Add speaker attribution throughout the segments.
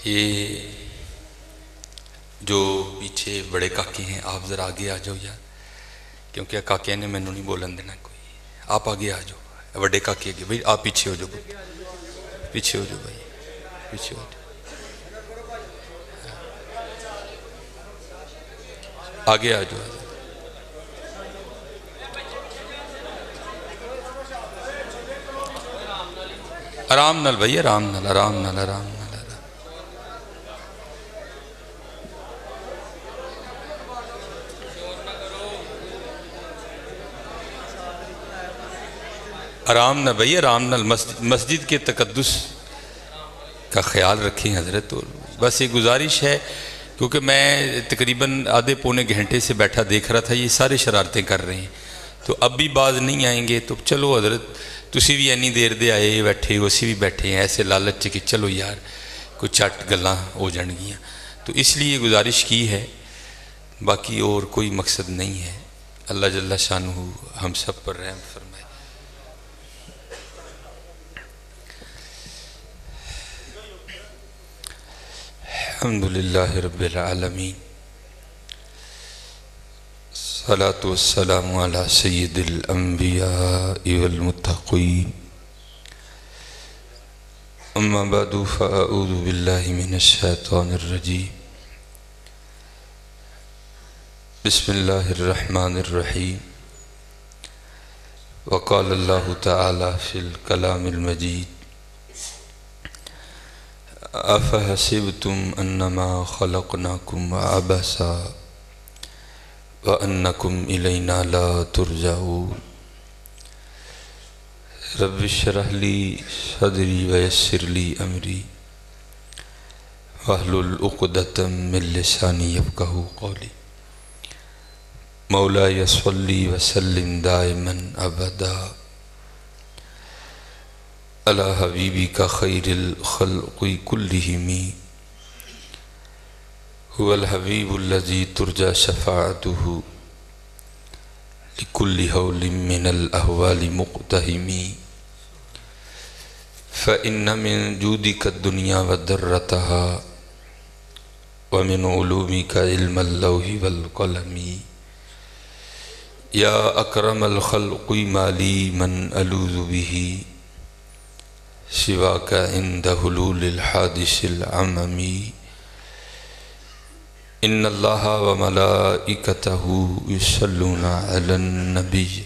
Speaker 1: یہ جو پیچھے بڑے کاکے ہیں آپ ذرا آگے آ جاؤ یار، کیونکہ کاکے نے مینوں نہیں بولن دینا کوئی. آپ آگے آ جاؤ، بڑے کاکے آگے. بھائی آپ پیچھے ہو جاؤ، پیچھے ہو جاؤ بھائی، پیچھے ہو جاؤ. آگے آ جاؤ. آرام نال بھائی، آرام نال، آرام نال، آرام نال. آرام نہ بھائی، آرام نال. مسجد کے تقدس کا خیال رکھیں حضرت. اور بس یہ گزارش ہے، کیونکہ میں تقریباً آدھے پونے گھنٹے سے بیٹھا دیکھ رہا تھا یہ سارے شرارتیں کر رہے ہیں، تو اب بھی باز نہیں آئیں گے. تو چلو حضرت تسی بھی اینی دیر دے آئے بیٹھے ہو، اسی بھی بیٹھے ہیں ایسے لالچ کہ چلو یار کوئی چٹ گلاں ہو جان گیاں. تو اس لیے گزارش کی ہے، باقی اور کوئی مقصد نہیں ہے. اللہ جل شانہ ہم سب پر رحم فرمائے. الحمدللہ رب العالمین، الصلاة والسلام علی سید الانبیاء والمتقین. اما بعد فاعوذ باللہ من الشیطان الرجیم. بسم اللہ الرحمن الرحیم. وقال اللہ تعالی فی الکلام المجید: افحسبتم انما خلقناکم عبثا وانکم الینا لا ترجعون. رب اشرح لی صدری ویسر لی امری واحلل عقدۃ من لسانی یفقہوا قولی. مولاي صلی وسلم دائما ابدا على حبیبک خیر الخلق کلہم هو الحبیب الذی ترجى شفاعته لكل هول من الاحوال مقتحم. فإن من جودك الدنيا وضرتها ومن علومك علم اللوح والقلم. یا اکرم الخلق ما لی من الوذ به سواک عند حلول الحادث العمم. ان اللہ وملائکتہ یصلون علی النبی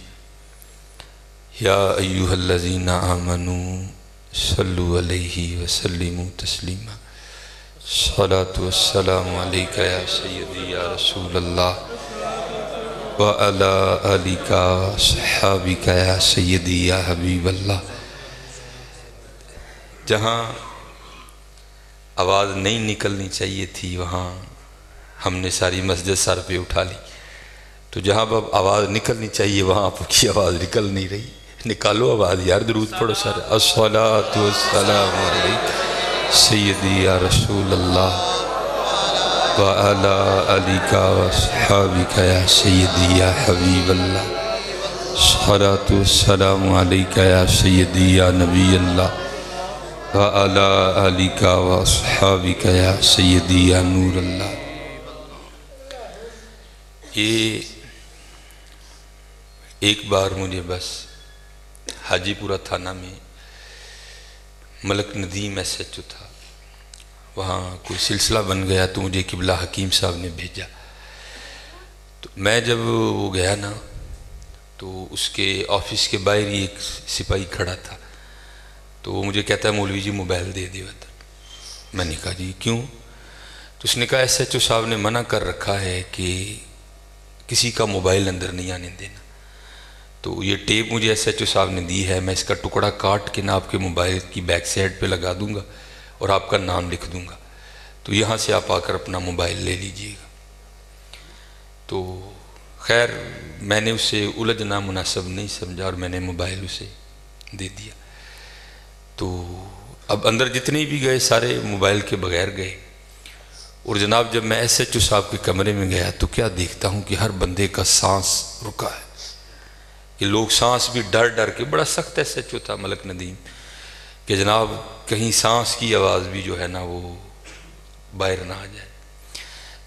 Speaker 1: یا ایہا الذین آمنوا صلوا علیہ وسلموا تسلیما. الصلاة والسلام علیکہ یا سیدی یا رسول اللہ وعلى آلِكَ صحابِكَ یا سیدی یا حبیب اللہ. جہاں آواز نہیں نکلنی چاہیے تھی وہاں ہم نے ساری مسجد سر پہ اٹھا لی، تو جہاں اب آواز نکلنی چاہیے وہاں آپ کی آواز نکل نہیں رہی. نکالو آواز یار، درود پڑھو سر. الصلاۃ والسلام علیکہ سیدی یا رسول اللہ وعلى آلِكَ وصحابِكَ یا سیدی یا حبیب اللہ. الصلاۃ والسلام علیکہ یا سیدی یا نبی اللہ وعلى آلِكَ وصحابِكَ یا سیدی یا نور اللہ. یہ ایک بار مجھے بس حاجی پورہ تھانہ میں ملک ندیم ایس ایچ او تھا، وہاں کوئی سلسلہ بن گیا تو مجھے قبلہ حکیم صاحب نے بھیجا. تو میں جب وہ گیا نا تو اس کے آفس کے باہر ہی ایک سپاہی کھڑا تھا، تو وہ مجھے کہتا ہے مولوی جی موبائل دے دیو. میں نے کہا جی کیوں؟ تو اس نے کہا ایس ایچ او صاحب نے منع کر رکھا ہے کہ کسی کا موبائل اندر نہیں آنے دینا. تو یہ ٹیپ مجھے ایس ایچ او صاحب نے دی ہے، میں اس کا ٹکڑا کاٹ کے نا آپ کے موبائل کی بیک سائڈ پہ لگا دوں گا اور آپ کا نام لکھ دوں گا، تو یہاں سے آپ آ کر اپنا موبائل لے لیجئے گا. تو خیر میں نے اسے الجھنا مناسب نہیں سمجھا اور میں نے موبائل اسے دے دیا. تو اب اندر جتنے بھی گئے سارے موبائل کے بغیر گئے. اور جناب جب میں ایس ایچ او صاحب کے کمرے میں گیا تو کیا دیکھتا ہوں کہ ہر بندے کا سانس رکا ہے، کہ لوگ سانس بھی ڈر ڈر کے، بڑا سخت ایس ایچ او تھا ملک ندیم، کہ جناب کہیں سانس کی آواز بھی جو ہے نا وہ باہر نہ آ جائے۔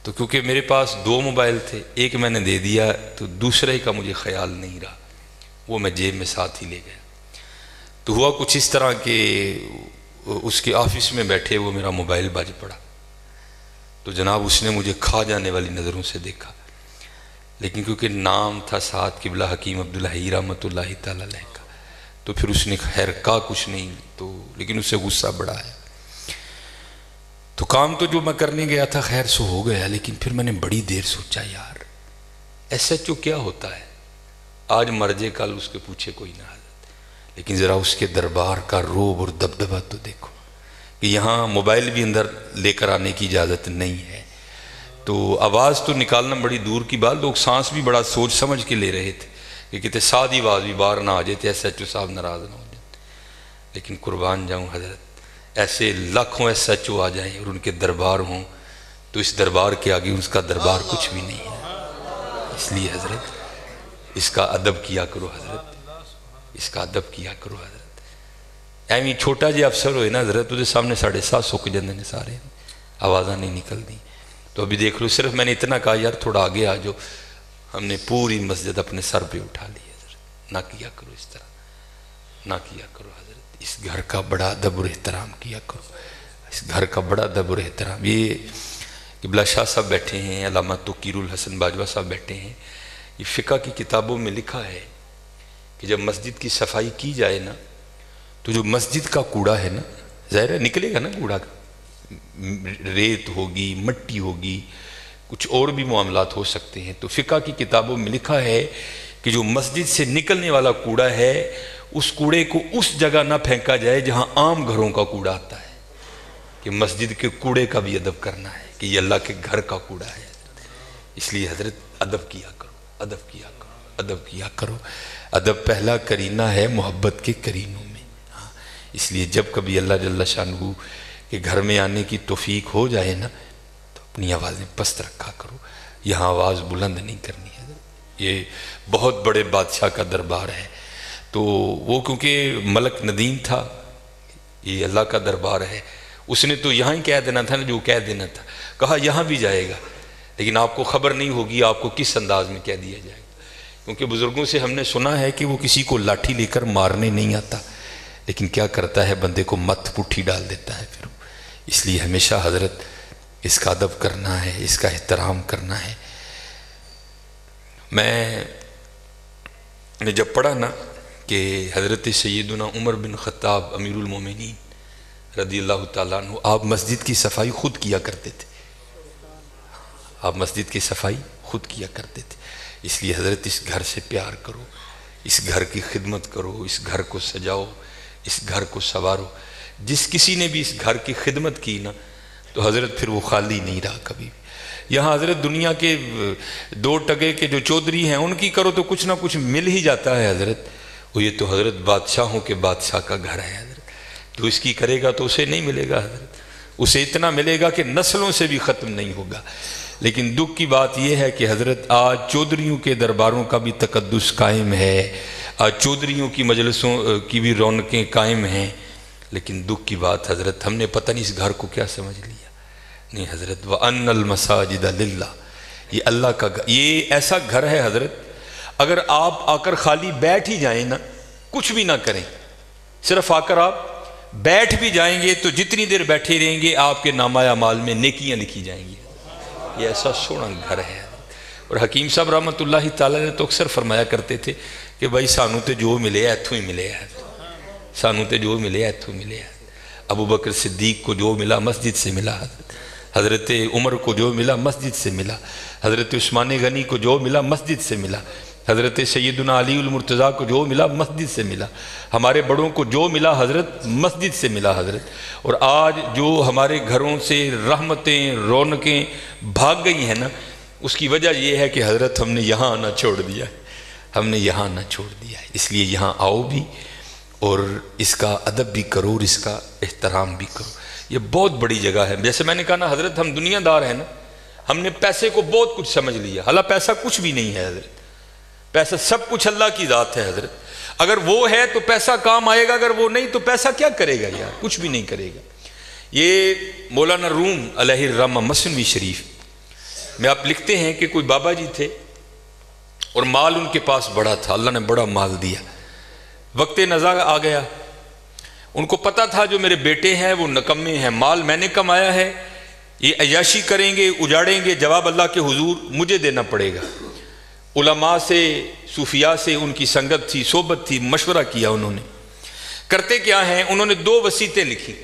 Speaker 1: تو کیونکہ میرے پاس 2 موبائل تھے، ایک میں نے دے دیا تو دوسرے کا مجھے خیال نہیں رہا، وہ میں جیب میں ساتھ ہی لے گیا۔ تو ہوا کچھ اس طرح کہ اس کے آفس میں بیٹھے وہ میرا موبائل بج پڑا، تو جناب اس نے مجھے کھا جانے والی نظروں سے دیکھا، لیکن کیونکہ نام تھا ساتھ قبلہ حکیم عبدالحی رحمۃ اللہ تعالی علیہ کا، تو پھر اس نے خیر کہا کچھ نہیں، تو لیکن اسے غصہ بڑا ہے۔ تو کام تو جو میں کرنے گیا تھا خیر سو ہو گیا، لیکن پھر میں نے بڑی دیر سوچا یار ایس ایچ او کیا ہوتا ہے، آج مر جائے کل اس کے پوچھے کوئی نہ حضرت، لیکن ذرا اس کے دربار کا روب اور دبدبہ تو دیکھو کہ یہاں موبائل بھی اندر لے کر آنے کی اجازت نہیں ہے۔ تو آواز تو نکالنا بڑی دور کی بات، لوگ سانس بھی بڑا سوچ سمجھ کے لے رہے تھے کہ کہتے سادی آواز بھی باہر نہ آ جاتے، ایس ایچ او صاحب ناراض نہ ہو جاتے، لیکن قربان جاؤں حضرت ایسے لاکھوں ایس ایچ او آ جائیں اور ان کے دربار ہوں تو اس دربار کے آگے اس کا دربار کچھ بھی نہیں ہے۔ اس لیے حضرت اس کا ادب کیا کرو حضرت، اس کا ادب کیا کرو حضرت۔ ایویں چھوٹا جی افسر ہوئے نا حضرت، وہ سامنے 7.5 سک جاندے نے سارے، آوازاں نہیں نکل دی۔ تو ابھی دیکھ لو صرف میں نے اتنا کہا یار تھوڑا آگے آ جو، ہم نے پوری مسجد اپنے سر پہ اٹھا لی حضرت۔ نہ کیا کرو اس طرح، نہ کیا کرو حضرت، اس گھر کا بڑا ادب اور احترام کیا کرو، اس گھر کا بڑا ادب اور احترام۔ یہ قبلہ شاہ صاحب بیٹھے ہیں، علامہ توقیر الحسن باجوہ صاحب بیٹھے ہیں، یہ فقہ کی کتابوں میں لکھا ہے کہ جب مسجد کی صفائی کی جائے نا تو جو مسجد کا کوڑا ہے نا، ظاہر ہے نکلے گا نا کوڑا کا، ریت ہوگی، مٹی ہوگی، کچھ اور بھی معاملات ہو سکتے ہیں، تو فقہ کی کتابوں میں لکھا ہے کہ جو مسجد سے نکلنے والا کوڑا ہے اس کوڑے کو اس جگہ نہ پھینکا جائے جہاں عام گھروں کا کوڑا آتا ہے، کہ مسجد کے کوڑے کا بھی ادب کرنا ہے کہ یہ اللہ کے گھر کا کوڑا ہے۔ اس لیے حضرت ادب کیا کرو، ادب کیا کرو، ادب کیا کرو۔ ادب پہلا کرینہ ہے محبت کے کرینوں میں۔ اس لیے جب کبھی اللہ جل شانہ کے گھر میں آنے کی توفیق ہو جائے نا تو اپنی آوازیں پست رکھا کرو، یہاں آواز بلند نہیں کرنی ہے۔ یہ بہت بڑے بادشاہ کا دربار ہے، تو وہ کیونکہ ملک ندیم تھا، یہ اللہ کا دربار ہے، اس نے تو یہاں ہی کہہ دینا تھا نا جو کہہ دینا تھا، کہا یہاں بھی جائے گا، لیکن آپ کو خبر نہیں ہوگی آپ کو کس انداز میں کہہ دیا جائے گا، کیونکہ بزرگوں سے ہم نے سنا ہے کہ وہ کسی کو لاٹھی لے کر مارنے نہیں آتا، لیکن کیا کرتا ہے بندے کو مت پٹھی ڈال دیتا ہے پھر۔ اس لیے ہمیشہ حضرت اس کا ادب کرنا ہے، اس کا احترام کرنا ہے۔ میں نے جب پڑھا نا کہ حضرت سیدنا عمر بن خطاب امیر المومنین رضی اللہ تعالیٰ عنہ آپ مسجد کی صفائی خود کیا کرتے تھے، آپ مسجد کی صفائی خود کیا کرتے تھے، اس لیے حضرت اس گھر سے پیار کرو، اس گھر کی خدمت کرو، اس گھر کو سجاؤ، اس گھر کو سنوارو۔ جس کسی نے بھی اس گھر کی خدمت کی نا تو حضرت پھر وہ خالی نہیں رہا کبھی بھی۔ یہاں حضرت دنیا کے 2 ٹکے کے جو چودھری ہیں ان کی کرو تو کچھ نہ کچھ مل ہی جاتا ہے حضرت، وہ یہ تو حضرت بادشاہوں کے بادشاہ کا گھر ہے حضرت، تو اس کی کرے گا تو اسے نہیں ملے گا حضرت، اسے اتنا ملے گا کہ نسلوں سے بھی ختم نہیں ہوگا۔ لیکن دکھ کی بات یہ ہے کہ حضرت آج چودھریوں کے درباروں کا بھی تقدس قائم ہے، آج چودھریوں کی مجلسوں کی بھی رونقیں قائم ہیں، لیکن دکھ کی بات حضرت ہم نے پتہ نہیں اس گھر کو کیا سمجھ لیا۔ نہیں حضرت وَأَنَّ الْمَسَاجِدَ لِلَّهِ، یہ اللہ کا گھر، یہ ایسا گھر ہے حضرت اگر آپ آ کر خالی بیٹھ ہی جائیں نا، کچھ بھی نہ کریں، صرف آ کر آپ بیٹھ بھی جائیں گے تو جتنی دیر بیٹھے رہیں گے آپ کے نامہ اعمال میں نیکیاں لکھی جائیں گی۔ یہ ایسا سونا گھر ہے۔ اور حکیم صاحب رحمۃ اللہ تعالیٰ نے تو اکثر فرمایا کرتے تھے کہ بھائی سانو تے جو ملے ایتھوں ہی ملے ہے، سانو تے جو ملے ایتھوں ملے ہے۔ ابو بکر صدیق کو جو ملا مسجد سے ملا، حضرت عمر کو جو ملا مسجد سے ملا، حضرت عثمان غنی کو جو ملا مسجد سے ملا، حضرت سیدنا علی المرتضیٰ کو جو ملا مسجد سے ملا، ہمارے بڑوں کو جو ملا حضرت مسجد سے ملا حضرت۔ اور آج جو ہمارے گھروں سے رحمتیں رونقیں بھاگ گئی ہیں نا، اس کی وجہ یہ ہے کہ حضرت ہم نے یہاں آنا چھوڑ دیا ہے، ہم نے یہاں آنا چھوڑ دیا ہے۔ اس لیے یہاں آؤ بھی اور اس کا ادب بھی کرو اور اس کا احترام بھی کرو، یہ بہت بڑی جگہ ہے۔ جیسے میں نے کہا نا حضرت ہم دنیا دار ہیں نا، ہم نے پیسے کو بہت کچھ سمجھ لیا، حالانکہ پیسہ کچھ بھی نہیں ہے حضرت، پیسہ سب کچھ اللہ کی ذات ہے حضرت، اگر وہ ہے تو پیسہ کام آئے گا، اگر وہ نہیں تو پیسہ کیا کرے گا یار، کچھ بھی نہیں کرے گا۔ یہ مولانا روم علیہ الرحمہ مثنوی شریف میں آپ لکھتے ہیں کہ کوئی بابا جی تھے اور مال ان کے پاس بڑا تھا، اللہ نے بڑا مال دیا، وقت نزا آ گیا، ان کو پتہ تھا جو میرے بیٹے ہیں وہ نکمے ہیں، مال میں نے کمایا ہے، یہ عیاشی کریں گے، اجاڑیں گے، جواب اللہ کے حضور مجھے دینا پڑے گا۔ علماء سے، صوفیاء سے ان کی سنگت تھی، صحبت تھی، مشورہ کیا انہوں نے۔ کرتے کیا ہیں، انہوں نے 2 وصیتیں لکھی۔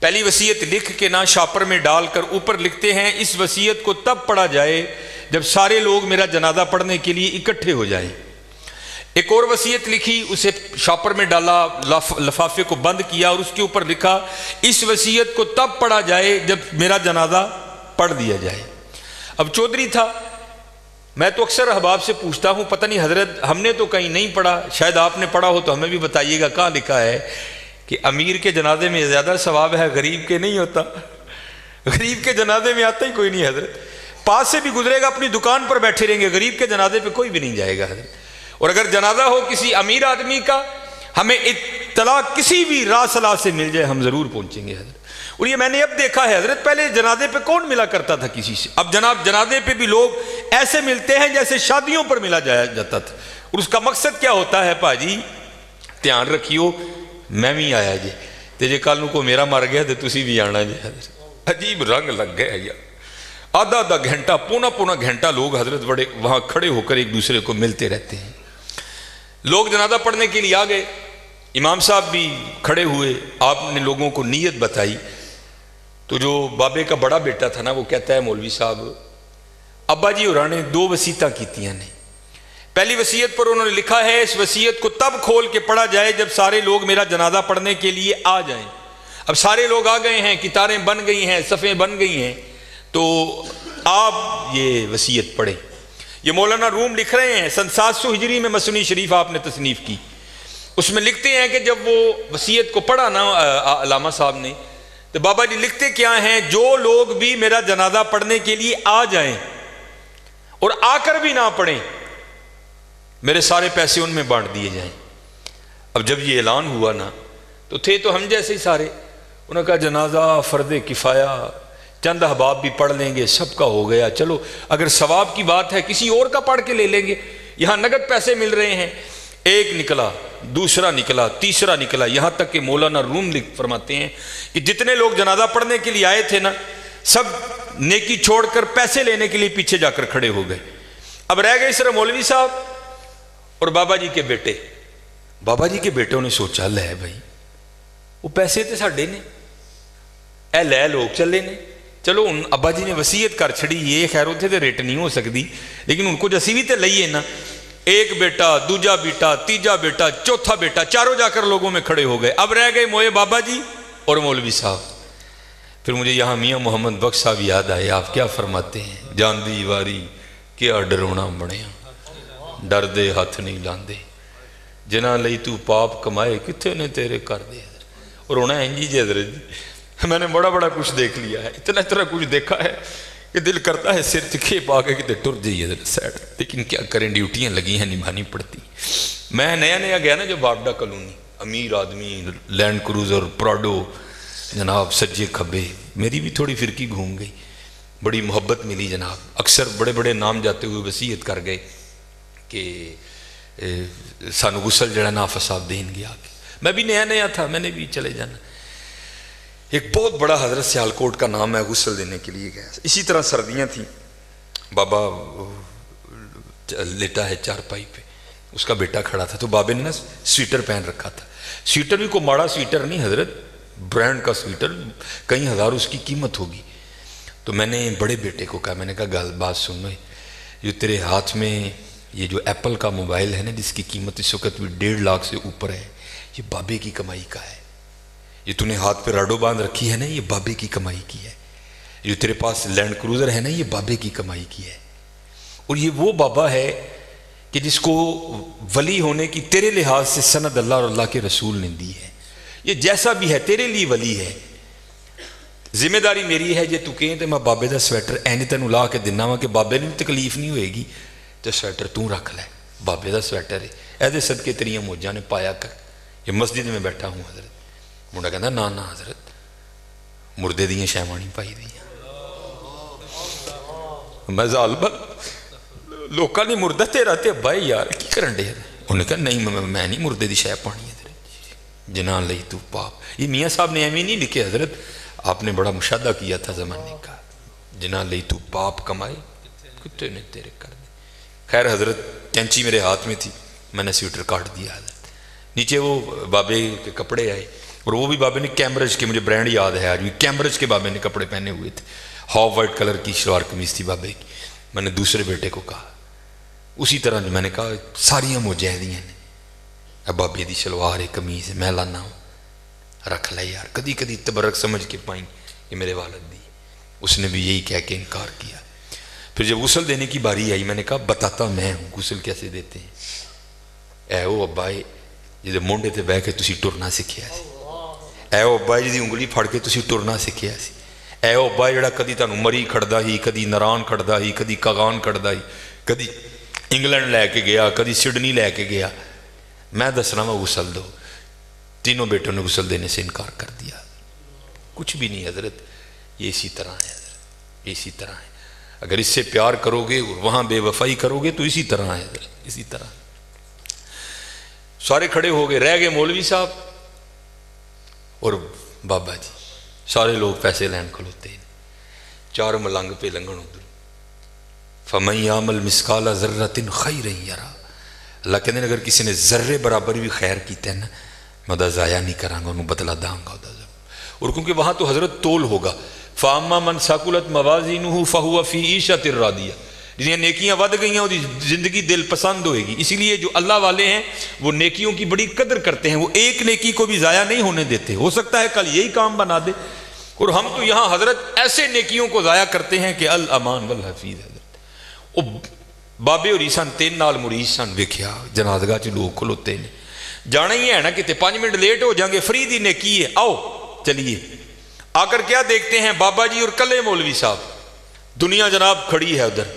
Speaker 1: پہلی وصیت لکھ کے نہ شاپر میں ڈال کر اوپر لکھتے ہیں اس وصیت کو تب پڑھا جائے جب سارے لوگ میرا جنازہ پڑھنے کے لیے اکٹھے ہو جائیں۔ ایک اور وصیت لکھی، اسے شاپر میں ڈالا، لفافے کو بند کیا اور اس کے اوپر لکھا اس وصیت کو تب پڑھا جائے جب میرا جنازہ پڑھ دیا جائے۔ اب چودھری تھا، میں تو اکثر احباب سے پوچھتا ہوں، پتہ نہیں حضرت ہم نے تو کہیں نہیں پڑھا، شاید آپ نے پڑھا ہو تو ہمیں بھی بتائیے گا، کہاں لکھا ہے کہ امیر کے جنازے میں زیادہ ثواب ہے، غریب کے نہیں ہوتا؟ غریب کے جنازے میں آتا ہی کوئی نہیں حضرت، پاس سے بھی گزرے گا اپنی دکان پر بیٹھے رہیں گے، غریب کے جنازے پہ کوئی بھی نہیں جائے گا حضرت۔ اور اگر جنازہ ہو کسی امیر آدمی کا، ہمیں اطلاع کسی بھی راہ صلاح سے مل جائے، ہم ضرور پہنچیں گے حضرت۔ اور یہ میں نے اب دیکھا ہے حضرت، پہلے جنازے پہ کون ملا کرتا تھا کسی سے، اب جناب جنازے پہ بھی لوگ ایسے ملتے ہیں جیسے شادیوں پر ملا جاتا تھا۔ اور اس کا مقصد کیا ہوتا ہے، پاجی دھیان رکھیو، میں بھی آیا جی تے جے کل کو میرا مر گیا تو تسی بھی آنا جی حضرت۔ عجیب رنگ لگ گئے یار، آدھا گھنٹہ، پونا گھنٹہ لوگ حضرت بڑے وہاں کھڑے ہو کر ایک دوسرے کو ملتے رہتے ہیں۔ لوگ جنازہ پڑھنے کے لیے آ گئے، امام صاحب بھی کھڑے ہوئے، آپ نے لوگوں کو نیت بتائی۔ تو جو بابے کا بڑا بیٹا تھا نا، وہ کہتا ہے مولوی صاحب ابا جی اور نے 2 وصیتاں کیتیاں نے۔ پہلی وصیت پر انہوں نے لکھا ہے اس وصیت کو تب کھول کے پڑھا جائے جب سارے لوگ میرا جنازہ پڑھنے کے لیے آ جائیں۔ اب سارے لوگ آ گئے ہیں، قطاریں بن گئی ہیں، صفیں بن گئی ہیں، تو آپ یہ وصیت پڑھیں۔ یہ مولانا روم لکھ رہے ہیں، سن 700 ہجری میں مثنوی شریف آپ نے تصنیف کی، اس میں لکھتے ہیں کہ جب وہ وصیت کو پڑھا نا علامہ صاحب نے، تو بابا جی لکھتے کیا ہیں، جو لوگ بھی میرا جنازہ پڑھنے کے لیے آ جائیں اور آ کر بھی نہ پڑھیں، میرے سارے پیسے ان میں بانٹ دیے جائیں۔ اب جب یہ اعلان ہوا نا تو تھے تو ہم جیسے ہی سارے، انہوں نے کہا جنازہ فرض کفایہ، چند احباب بھی پڑھ لیں گے، سب کا ہو گیا، چلو اگر ثواب کی بات ہے کسی اور کا پڑھ کے لے لیں گے، یہاں نگد پیسے مل رہے ہیں۔ ایک نکلا، دوسرا نکلا، تیسرا نکلا، یہاں تک کہ مولانا روم فرماتے ہیں کہ جتنے لوگ جنازہ پڑھنے کے لیے آئے تھے نا، سب نیکی چھوڑ کر پیسے لینے کے لیے پیچھے جا کر کھڑے ہو گئے۔ اب رہ گئے صرف مولوی صاحب اور بابا جی کے بیٹے۔ بابا جی کے بیٹوں نے سوچا لے بھائی وہ پیسے تے ساڈے نے، اے لے لوگ چلے نے، چلو ان ابا جی نے وصیت کر چھڑی، یہ خیر اتنے تے ریٹ نہیں ہو سکتی، لیکن ان کو جسی بھی تے لئیے نا۔ ایک بیٹا، دوجا بیٹا، تیجا بیٹا، چوتھا بیٹا، چاروں جا کر لوگوں میں کھڑے ہو گئے۔ اب رہ گئے موئے بابا جی اور مولوی صاحب۔ پھر مجھے یہاں میاں محمد بخش صاحب یاد آئے، آپ کیا فرماتے ہیں، جان دی واری کیا ڈرونا بنیا، ڈر دے ہاتھ نہیں لاندے، جنہ لئی تو پاپ کمائے کتنے نے تیرے کر دے۔ اور ہونا ہے جی حضرت جی، میں نے بڑا کچھ دیکھ لیا ہے، اتنا کچھ دیکھا ہے کہ دل کرتا ہے سر چکھے پا کے کتے ٹر جائیے حضرت سیٹ، لیکن کیا کریں، ڈیوٹیاں لگی ہیں، نبھانی پڑتی۔ میں نیا گیا نا جو بابڈا کالونی، امیر آدمی، لینڈ کروزر، پراڈو، جناب سجے کھبے، میری بھی تھوڑی فرقی گھوم گئی، بڑی محبت ملی جناب۔ اکثر بڑے نام جاتے ہوئے وصیت کر گئے کہ سانو غسل جڑا نافع صاحب دین گیا، میں بھی نیا تھا، میں نے بھی چلے جانا۔ ایک بہت بڑا حضرت سیالکوٹ کا نام ہے، غسل دینے کے لیے گیا۔ اسی طرح سردیاں تھیں، بابا لیٹا ہے چارپائی پہ، اس کا بیٹا کھڑا تھا، تو بابے نے نا سویٹر پہن رکھا تھا، سویٹر بھی کوئی ماڑا سویٹر نہیں حضرت، برانڈ کا سویٹر، کئی ہزار اس کی قیمت ہوگی۔ تو میں نے بڑے بیٹے کو کہا، میں نے کہا بات سنو، جو تیرے ہاتھ میں یہ جو ایپل کا موبائل ہے نا، جس کی قیمت اس وقت بھی 1.5 لاکھ سے اوپر ہے، یہ بابے کی کمائی کا ہے۔ یہ تو نے ہاتھ پہ راڈو باندھ رکھی ہے نا، یہ بابے کی کمائی کی ہے۔ جو تیرے پاس لینڈ کروزر ہے نا، یہ بابے کی کمائی کی ہے۔ اور یہ وہ بابا ہے کہ جس کو ولی ہونے کی تیرے لحاظ سے سند اللہ اور اللہ کے رسول نے دی ہے، یہ جیسا بھی ہے تیرے لیے ولی ہے۔ ذمہ داری میری ہے، جے تو کہیں تو میں بابے دا سویٹر اینی تینوں لا کے دینا وا کہ بابے نے تکلیف نہیں ہوئے گی، تو سویٹر تو رکھ لے، بابے دا سویٹر ہے، ایدے صدقے تیریاں موجاں نے پایا کر، یہ مسجد میں بیٹھا ہوں حضرت۔ منڈا کہنا نا حضرت مردے دیاں شیواں نہیں پائی دیاں. میں ظالما لوکاں نے مردہ تیرا تے ابا یار کی کرن دے. انہوں نے کہا نہیں میں نہیں مردے دی شے پانی ہے جناں لئی تو پاپ. یہ میاں صاحب نے ایویں نہیں لکھے حضرت, آپ نے بڑا مشاہدہ کیا تھا زمانے کا. جناں لئی تو پاپ کمائے کتے نے تیرے کر دے. خیر حضرت کینچی میرے ہاتھ میں تھی, میں نے سویٹر کاٹ دیا حضرت. نیچے وہ بابے کے کپڑے آئے, اور وہ بھی بابے نے کیمبرج کے, مجھے برانڈ یاد ہے آج بھی, کیمبرج کے بابے نے کپڑے پہنے ہوئے تھے. ہاف وائٹ کلر کی شلوار قمیض تھی بابے کی. میں نے دوسرے بیٹے کو کہا اسی طرح میں نے کہا ساریاں مجاہدیاں نے, اب بابے دی شلوار ہے قمیض ہے, میں لانا ہوں رکھ لے یار, کدی کدی تبرک سمجھ کے پائیں یہ میرے والد دی. اس نے بھی یہی کہہ کے انکار کیا. پھر جب غسل دینے کی باری آئی میں نے کہا بتاتا میں ہوں غسل کیسے دیتے ہیں. اے او ابا جی مونڈے تے بہ کے تسی ٹرنا سکھیا سی, اے او ابا جی انگلی پھڑ کے تسی ٹرنا سکھیا سی, اے او ابا جڑا کدی تانوں مری کھڑدا ہی, کدی نران کھڑدا ہی, کدی کاغان کھڑدا ہی, کدی انگلینڈ لے کے گیا, کدی سڈنی لے کے گیا. میں دسنا وا غسل دو. تینوں بیٹوں نے غسل دینے سے انکار کر دیا. کچھ بھی نہیں حضرت, یہ اسی طرح ہے حضرت, اسی طرح ہے. اگر اس سے پیار کرو گے اور وہاں بے وفائی کرو گے تو اسی طرح ہے حضرت, اسی طرح. سارے کھڑے ہو گئے, رہ گئے مولوی صاحب اور بابا جی. سارے لوگ پیسے لین کھلوتے ہیں. چار ملنگ پہ لنگن ادھر. فَمَن يَعْمَلْ مِثْقَالَ ذَرَّةٍ خَيْرًا يَرَهُ. اللہ کہتے ہیں اگر کسی نے ذرے برابر بھی خیر کیتے ہیں نا, میں دا ضائع نہیں کروں گا, انہوں بدلہ داں گا. اور کیونکہ وہاں تو حضرت تول ہوگا. فَأَمَّا مَنْ ثَقُلَتْ مَوَازِينُهُ فَهُوَ فِي عِيشَةٍ رَاضِيَةٍ. جنہیں نیکیاں ود گئی ہیں وہ زندگی دل پسند ہوئے گی. اسی لیے جو اللہ والے ہیں وہ نیکیوں کی بڑی قدر کرتے ہیں, وہ ایک نیکی کو بھی ضائع نہیں ہونے دیتے. ہو سکتا ہے کل یہی کام بنا دے, اور ہم تو یہاں حضرت ایسے نیکیوں کو ضائع کرتے ہیں کہ الامان والحفیظ. حضرت وہ بابے اور عیسان تین نال مرید سن, ویکھیا جنازگاہ چ لوگ کھلوتے نے, جانا ہی ہے نا کتے 5 منٹ لیٹ ہو جائیں گے, فری دی نیکی ہے, آؤ چلیے. آ کر کیا دیکھتے ہیں بابا جی اور کلے مولوی صاحب, دنیا جناب کھڑی ہے ادھر.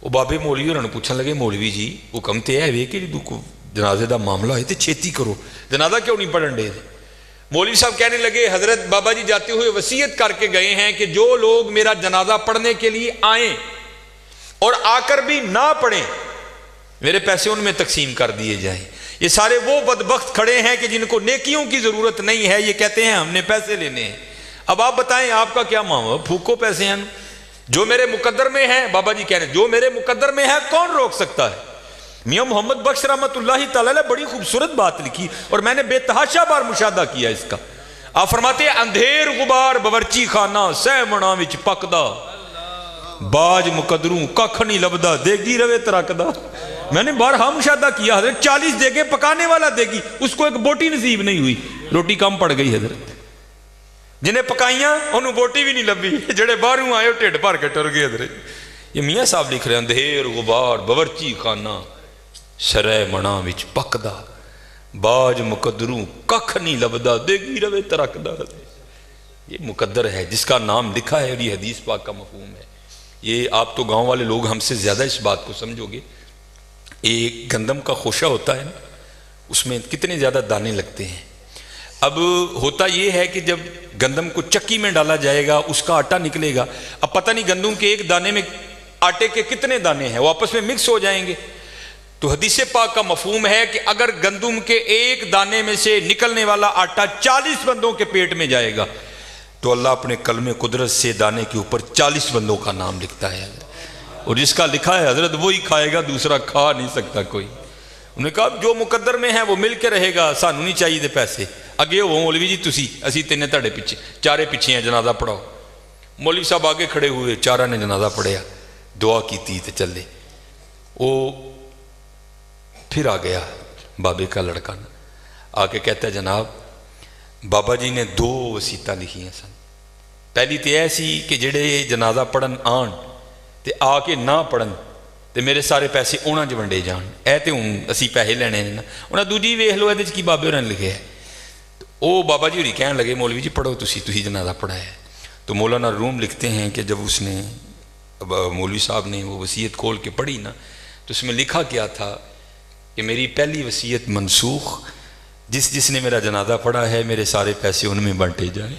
Speaker 1: وہ بابے مولوی انہوں نے پوچھنے لگے مولوی جی حکم تے ہے وے کہ جنازے دا معاملہ ہے تو چھیتی کرو, جنازہ کیوں نہیں پڑھن دے. مولوی صاحب کہنے لگے حضرت بابا جی جاتے ہوئے وصیت کر کے گئے ہیں کہ جو لوگ میرا جنازہ پڑھنے کے لیے آئیں اور آ کر بھی نہ پڑھیں میرے پیسے ان میں تقسیم کر دیے جائیں. یہ سارے وہ بدبخت کھڑے ہیں کہ جن کو نیکیوں کی ضرورت نہیں ہے, یہ کہتے ہیں ہم نے پیسے لینے ہیں. اب آپ بتائیں آپ کا کیا معاملہ, پھوکو پیسے ہیں جو میرے مقدر میں ہے. بابا جی کہہ رہے ہیں جو میرے مقدر میں ہے کون روک سکتا ہے. میاں محمد بخش رحمت اللہ تعالی بڑی خوبصورت بات لکھی اور میں نے بے تحاشا بار مشاہدہ کیا اس کا. آپ فرماتے ہیں اندھیر غبار باورچی خانہ سہ منا وچ پکدا, باج مقدروں ککھ نہیں لبدا, دیگی روے ترکدا. میں نے بارہا مشاہدہ کیا حضرت 40 دیگے پکانے والا دیگی, اس کو ایک بوٹی نصیب نہیں ہوئی, روٹی کم پڑ گئی حضرت. جنہیں پکائیاں انہوں بوٹی بھی نہیں لبی, جڑے باہروں آئے ٹھڈ بھر کے ٹر گئے حضرت. یہ میاں صاحب لکھ رہے ہیں اندھیر غبار باورچی خانہ سرے منا وچ پکدا, باج مقدروں ککھ نہیں لبدا, دیگی روے ترکدا. یہ مقدر ہے جس کا نام لکھا ہے اور یہ حدیث پاک کا مفہوم ہے. یہ آپ تو گاؤں والے لوگ ہم سے زیادہ اس بات کو سمجھو گے. ایک گندم کا خوشہ ہوتا ہے نا, اس میں کتنے زیادہ دانے لگتے ہیں. اب ہوتا یہ ہے کہ جب گندم کو چکی میں ڈالا جائے گا اس کا آٹا نکلے گا. اب پتہ نہیں گندم کے ایک دانے میں آٹے کے کتنے دانے ہیں, وہ آپس میں مکس ہو جائیں گے. تو حدیث پاک کا مفہوم ہے کہ اگر گندم کے ایک دانے میں سے نکلنے والا آٹا 40 بندوں کے پیٹ میں جائے گا تو اللہ اپنے کلم قدرت سے دانے کے اوپر 40 بندوں کا نام لکھتا ہے, اور جس کا لکھا ہے حضرت وہی کھائے گا, دوسرا کھا نہیں سکتا کوئی. انہوں نے کہا جو مقدر میں ہے وہ مل کے رہے گا, سانو نہیں چاہیے دے پیسے. اگے ہو مولوی جی تسی, اسی تینے تاڑے پیچھے, چارے پیچھے ہیں, جنازہ پڑھاؤ. مولوی صاحب آگے کھڑے ہوئے, چارہ نے جنازہ پڑھیا, دعا کی تھی تے چلے. وہ پھر آ گیا بابے کا لڑکا, آ کے کہتا ہے جناب بابا جی نے 2 وصیتاں لکھی ہیں سن. پہلی تو ایسی کہ جڑے جنازہ پڑھن آن تے آ کے نہ پڑھن تے میرے سارے پیسے انہاں 'چ ونڈے جان, اے تے ہوں اسی پیسے لینے نے نا. انہاں دوجی ویکھ لو یہ کی بابے ہوراں نے لکھے ہے. وہ بابا جی ہوری کہنے لگے مولوی جی پڑھو تسی جنازہ پڑھا ہے. تو مولانا روم لکھتے ہیں کہ جب اس نے مولوی صاحب نے وہ وصیت کھول کے پڑھی نا تو اس میں لکھا کیا تھا کہ میری پہلی وصیت منسوخ, جس نے میرا جنازہ پڑھا ہے میرے سارے پیسے ان میں بانٹے جائیں.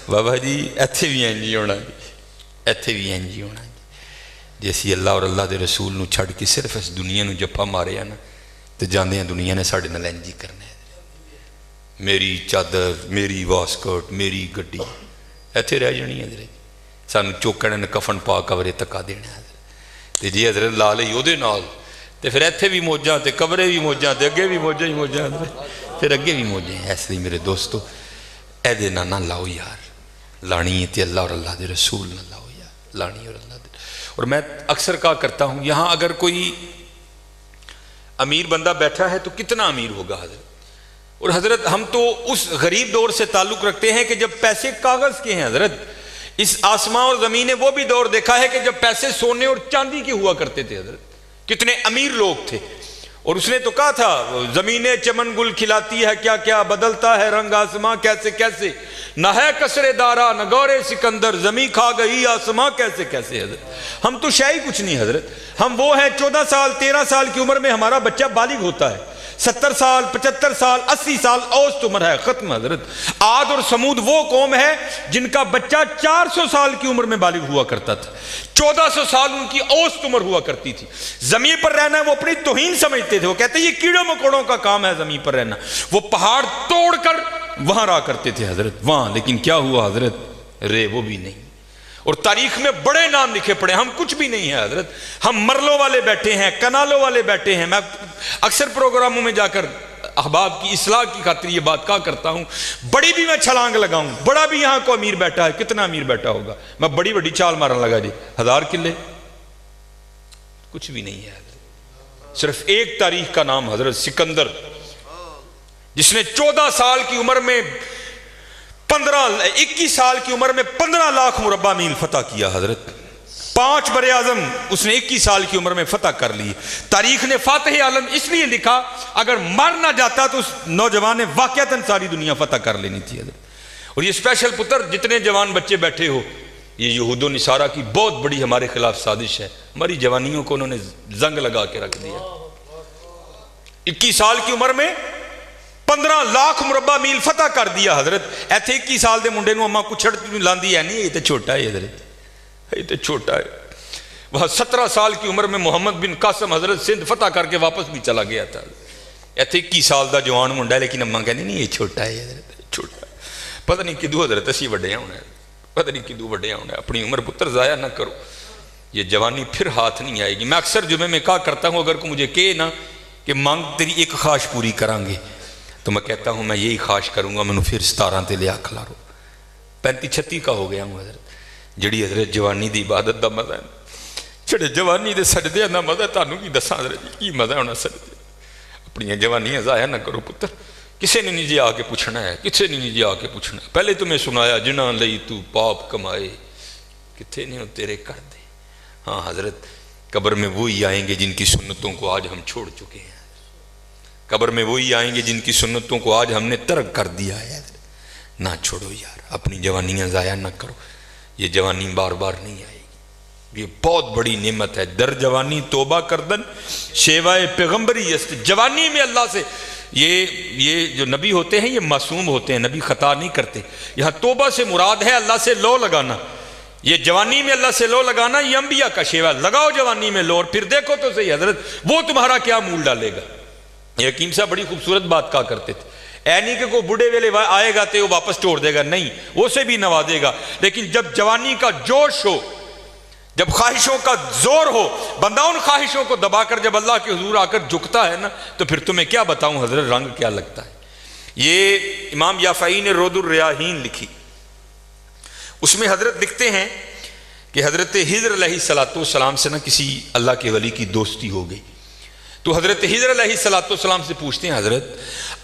Speaker 1: بابا جی ایتھے بھی انج ہی ہونا جی, ایتھے بھی انج ہی ہونا جی. اسی اللہ اور اللہ دے رسول نو چھڑ کے صرف اس دنیا نو جپا مارے نا تو جاندے ہیں دنیا نے ساڑھے نال انج ہی کرنا ہے. میری چادر, میری واسکٹ, میری گڈی ایتھے رہ جانی ہے. سانو چوکنے نے کفن پا کورے تکا دینا ہے. تے جی حضرت لا لئی او دے نال تے پھر ایتھے بھی موجاں تے قبرے بھی موجاں تے اگے بھی موجاں ہی موجاں پھر اگے بھی موجیں. اس لیے میرے دوستو اے دے نہ لاؤ یار, لانی ہے تے اللہ اور اللہ دے رسول نہ لاؤ یار, لانی اور اللہ دے. اور میں اکثر کہا کرتا ہوں یہاں اگر کوئی امیر بندہ بیٹھا ہے تو کتنا امیر ہوگا حضرت. اور حضرت ہم تو اس غریب دور سے تعلق رکھتے ہیں کہ جب پیسے کاغذ کے ہیں حضرت. اس آسمان اور زمین نے وہ بھی دور دیکھا ہے کہ جب پیسے سونے اور چاندی کے ہوا کرتے تھے حضرت. کتنے امیر لوگ تھے. اور اس نے تو کہا تھا زمینیں چمن گل کھلاتی ہے کیا کیا, بدلتا ہے رنگ آسماں کیسے کیسے, نہ ہے کسرے دارا نہ گورے سکندر, زمین کھا گئی آسماں کیسے کیسے. حضرت ہم تو شے ہی کچھ نہیں حضرت. ہم وہ ہیں 14 سال 13 سال کی عمر میں ہمارا بچہ بالغ ہوتا ہے, 70 سال 75 سال 80 سال اوسط عمر ہے, ختم حضرت. عاد اور سمود وہ قوم ہے جن کا بچہ 400 سال کی عمر میں بالغ ہوا کرتا تھا, 1400 سال ان کی اوسط عمر ہوا کرتی تھی. زمین پر رہنا وہ اپنی توہین سمجھتے تھے. وہ کہتے ہیں یہ کیڑوں مکوڑوں کا کام ہے زمین پر رہنا. وہ پہاڑ توڑ کر وہاں رہا کرتے تھے حضرت وہاں. لیکن کیا ہوا حضرت, رے وہ بھی نہیں. اور تاریخ میں بڑے نام لکھے پڑے, ہم کچھ بھی نہیں ہیں حضرت. ہم مرلوں والے بیٹھے ہیں, کنالوں والے بیٹھے ہیں. میں اکثر پروگراموں میں جا کر احباب کی اصلاح کی خاطر یہ بات کہا کرتا ہوں, بڑی بھی میں چھلانگ لگاؤں, بڑا بھی یہاں کو امیر بیٹھا ہے, کتنا امیر بیٹھا ہوگا, میں بڑی بڑی چال مارن لگا جی 1000 کلے, کچھ بھی نہیں ہے حضرت. صرف ایک تاریخ کا نام حضرت سکندر, جس نے 14 سال کی عمر میں 21 سال کی عمر میں 15 لاکھ مربع میل فتح کیا حضرت. 5 بر اعظم اس نے 21 سال کی عمر میں فتح کر لی. تاریخ نے فاتح عالم اس لیے لکھا, اگر مر نہ جاتا تو اس نوجوان نے واقعتاً ساری دنیا فتح کر لینی تھی حضرت. اور یہ اسپیشل پتر جتنے جوان بچے بیٹھے ہو, یہ یہود و نصارہ کی بہت بڑی ہمارے خلاف سازش ہے. ہماری جوانیوں کو انہوں نے زنگ لگا کے رکھ دیا. 21 سال کی عمر میں 15 لاکھ مربع میل فتح کر دیا حضرت. ایتھے 21 سال دے منڈے نو اما کچھڑ لاندی ہے نہیں, یہ تو چھوٹا ہے حضرت, یہ تو چھوٹا ہے. وہاں 17 سال کی عمر میں محمد بن قاسم حضرت سندھ فتح کر کے واپس بھی چلا گیا تھا. ایتھے 21 سال دا جوان منڈا ہے, لیکن اما کہنے نہیں یہ چھوٹا ہے حضرت, چھوٹا. پتہ نہیں کدو حضرت اسی وڈے ہونا ہے, پتہ نہیں کدو وڈے ہونا ہے. اپنی عمر پتر ضائع نہ کرو, یہ جوانی پھر ہاتھ نہیں آئے گی. میں اکثر جمعے میں کہا کرتا ہوں, اگر کوئی مجھے کہے نا کہ مانگ تیری ایک خواہش پوری کریں گے, تو میں کہتا ہوں میں یہی خواہش کروں گا میں نے پھر 17 تے لیا کھلارو. 35-36 کا ہو گیا ہوں حضرت. جڑی حضرت جوانی دی عبادت دا مزہ ہے, چھڑے جوانی دے سجدے دا مزہ, تانوں کی دساں حضرت کی مزہ ہونا سجدے. اپنی جوانیاں ضائع نہ کرو پتر. کسے نے نہیں جی آ کے پوچھنا ہے, کسے نے نہیں جی آ کے پوچھنا ہے. پہلے تمہیں سنایا جنہاں لئی تو پاپ کمائے, کتھے نہیں ہو تیرے کر دے. ہاں حضرت قبر میں وہی آئیں گے جن کی سنتوں کو آج ہم چھوڑ چکے ہیں. قبر میں وہی آئیں گے جن کی سنتوں کو آج ہم نے ترک کر دیا ہے. نہ چھوڑو یار, اپنی جوانیاں ضائع نہ کرو. یہ جوانی بار بار نہیں آئے گی, یہ بہت بڑی نعمت ہے. در جوانی توبہ کردن شیوائے پیغمبری است. جوانی میں اللہ سے, یہ جو نبی ہوتے ہیں یہ معصوم ہوتے ہیں, نبی خطا نہیں کرتے. یہاں توبہ سے مراد ہے اللہ سے لو لگانا. یہ جوانی میں اللہ سے لو لگانا یہ انبیاء کا شیوا. لگاؤ جوانی میں لو, اور پھر دیکھو تو صحیح حضرت وہ تمہارا کیا مول ڈالے گا. یہ حکیم صاحب بڑی خوبصورت بات کہا کرتے تھے, اے نہیں کہ کوئی بڑھے ویلے آئے گا تو وہ واپس توڑ دے گا, نہیں, وہ سے بھی نوازے گا. لیکن جب جوانی کا جوش ہو, جب خواہشوں کا زور ہو, بندہ ان خواہشوں کو دبا کر جب اللہ کے حضور آ کر جھکتا ہے نا, تو پھر تمہیں کیا بتاؤں حضرت رنگ کیا لگتا ہے. یہ امام یافعی نے رود الریاحین لکھی, اس میں حضرت لکھتے ہیں کہ حضرت حضر علیہ السلام سے نا کسی اللہ کے ولی کی دوستی ہو گئی. تو حضرت حضر علیہ السلام سے پوچھتے ہیں حضرت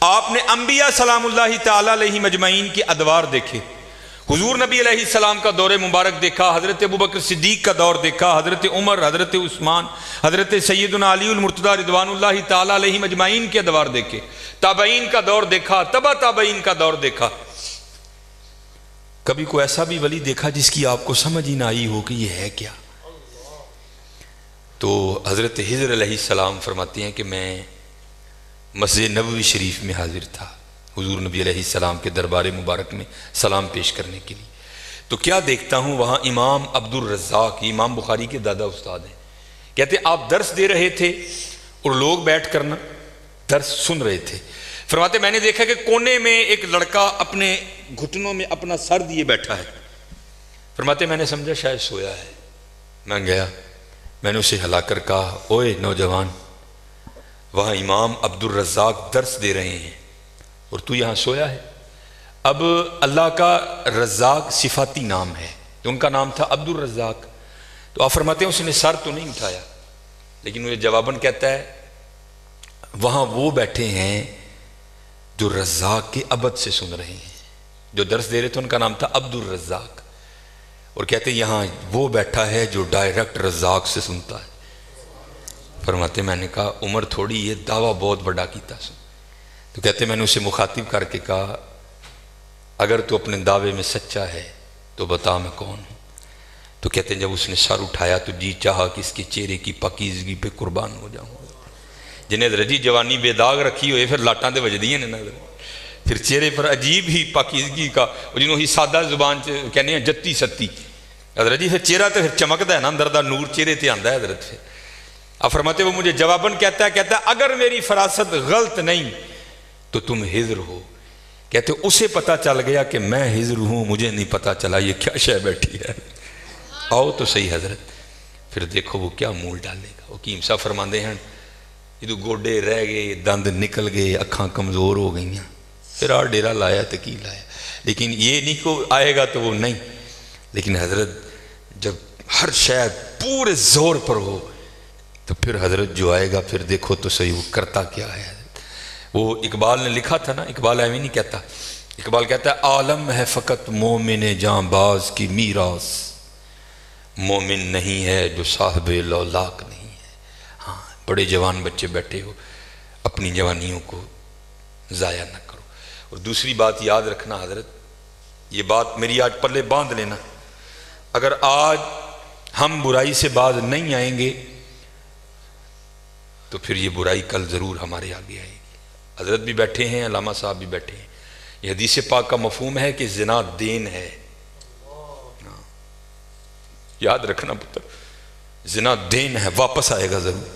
Speaker 1: آپ نے انبیاء سلام اللہ تعالی علیہ مجمعین کے ادوار دیکھے, حضور نبی علیہ السلام کا دور مبارک دیکھا, حضرت ابوبکر صدیق کا دور دیکھا, حضرت عمر, حضرت عثمان, حضرت سیدنا علی المرتضی رضوان اللہ تعالی علیہ مجمعین کے ادوار دیکھے, تابعین کا دور دیکھا, تبع تابعین کا دور دیکھا, کبھی کوئی ایسا بھی ولی دیکھا جس کی آپ کو سمجھ ہی نہ آئی ہو کہ یہ ہے کیا؟ تو حضرت حضر علیہ السلام فرماتے ہیں کہ میں مسجد نبوی شریف میں حاضر تھا حضور نبی علیہ السلام کے دربار مبارک میں سلام پیش کرنے کے لیے. تو کیا دیکھتا ہوں وہاں امام عبد الرزاق، امام بخاری کے دادا استاد ہیں، کہتے آپ درس دے رہے تھے اور لوگ بیٹھ کر نا درس سن رہے تھے. فرماتے میں نے دیکھا کہ کونے میں ایک لڑکا اپنے گھٹنوں میں اپنا سر دیے بیٹھا ہے. فرماتے میں نے سمجھا شاید سویا ہے. میں گیا، میں نے اسے ہلا کر کہا اوئے نوجوان، وہاں امام عبد الرزاق درس دے رہے ہیں اور تو یہاں سویا ہے. اب اللہ کا رزاق صفاتی نام ہے، تو ان کا نام تھا عبد الرزاق. تو آپ فرماتے ہیں اس نے سر تو نہیں اٹھایا، لیکن مجھے جواباً کہتا ہے وہاں وہ بیٹھے ہیں جو رزاق کے ابد سے سن رہے ہیں. جو درس دے رہے تھے ان کا نام تھا عبد الرزاق، اور کہتے ہیں یہاں وہ بیٹھا ہے جو ڈائریکٹ رزاق سے سنتا ہے. فرماتے میں نے کہا عمر تھوڑی یہ دعویٰ بہت بڑا کیتا سن. تو کہتے میں نے اسے مخاطب کر کے کہا اگر تو اپنے دعوے میں سچا ہے تو بتا میں کون ہوں. تو کہتے ہیں جب اس نے سر اٹھایا تو جی چاہا کہ اس کے چہرے کی پاکیزگی پہ قربان ہو جاؤں. جنہیں رجی جوانی بے داغ رکھی ہوئے پھر لاٹاں دے وجدیاں نے نظر، پھر چہرے پر عجیب ہی پاکیزگی کا، جنہوں ہی سادہ زبان کہنے ہیں جتی ستی حضرت جی. پھر چہرہ تو پھر چمکتا ہے نا، اندر دا نور چہرے تے آندا ہے حضرت. پھر آپ فرماتے وہ مجھے جواباً کہتا ہے اگر میری فراست غلط نہیں تو تم ہجر ہو. کہتے اسے پتا چل گیا کہ میں ہجر ہوں، مجھے نہیں پتا چلا یہ کیا شے بیٹھی ہے. آؤ تو صحیح حضرت. پھر دیکھو وہ کیا مول ڈالے گا. حکیم صاحب فرماندے ہیں یہ گوڈے رہ گئے، دند نکل گئے، اکھاں کمزور ہو گئیں، پھر آ ڈیرا لایا تو کی لایا. لیکن یہ نہیں کو آئے گا تو وہ نہیں. لیکن حضرت جب ہر شے پورے زور پر ہو تو پھر حضرت جو آئے گا پھر دیکھو تو صحیح وہ کرتا کیا ہے. وہ اقبال نے لکھا تھا نا، اقبال ایویں نہیں کہتا. اقبال کہتا ہے عالم ہے فقط مومن جاں باز کی میراث، مومن نہیں ہے جو صاحب لولاک نہیں ہے. ہاں بڑے جوان بچے بیٹھے ہو، اپنی جوانیوں کو ضائع نہ کرو. اور دوسری بات یاد رکھنا حضرت، یہ بات میری آج پلے باندھ لینا، اگر آج ہم برائی سے باز نہیں آئیں گے تو پھر یہ برائی کل ضرور ہمارے آگے آئے گی. حضرت بھی بیٹھے ہیں، علامہ صاحب بھی بیٹھے ہیں. یہ حدیث پاک کا مفہوم ہے کہ زنا دین ہے. یاد رکھنا پتر، زنا دین ہے، واپس آئے گا ضرور.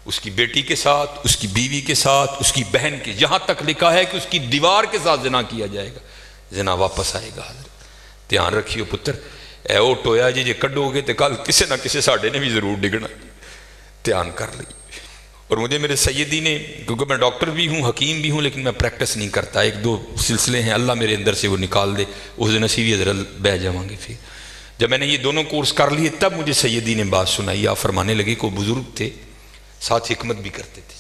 Speaker 1: اس کی بیٹی کے ساتھ، اس کی بیوی کے ساتھ، اس کی بہن کے، یہاں تک لکھا ہے کہ اس کی دیوار کے ساتھ زنا کیا جائے گا، زنا واپس آئے گا. حضرت دھیان رکھیو پتر، اے او ٹویا جی کڈو گے تو کل کسے نہ کسے ساڑھے نے بھی ضرور ڈگنا. دھیان کر لی. اور مجھے میرے سیدی نے، کیونکہ میں ڈاکٹر بھی ہوں، حکیم بھی ہوں، لیکن میں پریکٹس نہیں کرتا. ایک دو سلسلے ہیں اللہ میرے اندر سے وہ نکال دے، اس دن اسی بھی حضرت بہ جاؤں گے. پھر جب میں نے یہ دونوں کورس کر لیے تب مجھے سیدی نے بات سنائی. آپ فرمانے لگے کوئی بزرگ تھے ساتھ حکمت بھی کرتے تھے.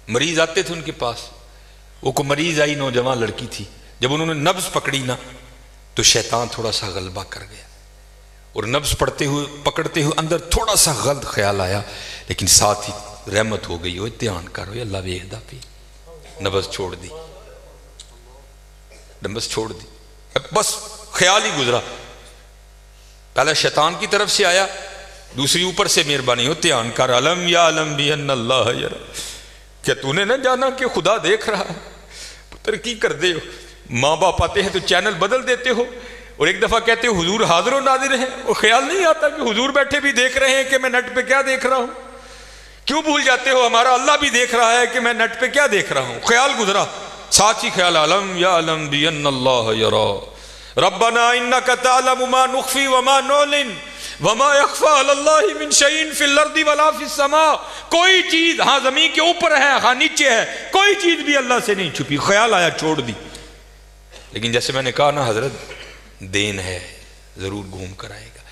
Speaker 1: مریض آتے تھے ان کے پاس، وہ کو مریض آئی، نوجوان لڑکی تھی. جب انہوں نے نبض پکڑی نا تو شیطان تھوڑا سا غلبہ کر گیا، اور نبض پڑھتے ہوئے پکڑتے ہوئے اندر تھوڑا سا غلط خیال آیا، لیکن ساتھ ہی رحمت ہو گئی. ہوئے دھیان کرو اللہ ویکھدا پی. نبض چھوڑ دی، نبض چھوڑ دی، بس خیال ہی گزرا. پہلا شیطان کی طرف سے آیا، دوسری اوپر سے مہربانی. ہو دھیان کر، علم یا علم بھی ان اللہ یرا، کیا تو نے نہ جانا کہ خدا دیکھ رہا ہے؟ پتر کی کر دے ہو، ماں باپ آتے ہیں تو چینل بدل دیتے ہو، اور ایک دفعہ کہتے ہو حضور حاضر و ناظر ہیں، وہ خیال نہیں آتا کہ حضور بیٹھے بھی دیکھ رہے ہیں کہ میں نیٹ پہ کیا دیکھ رہا ہوں. کیوں بھول جاتے ہو ہمارا اللہ بھی دیکھ رہا ہے کہ میں نیٹ پہ کیا دیکھ رہا ہوں. خیال گزرا، ساتھ ہی خیال علم یا علم بھی ان اللہ یرا ربنا انک تعلم ما نخفی وما نعلن وما یخفی علی اللہ من شیء فی الارض ولا فی السماء. کوئی چیز ہاں زمین کے اوپر ہے، ہاں نیچے ہے، کوئی چیز بھی اللہ سے نہیں چھپی. خیال آیا چھوڑ دی. لیکن جیسے میں نے کہا نا حضرت دین ہے، ضرور گھوم کر آئے گا.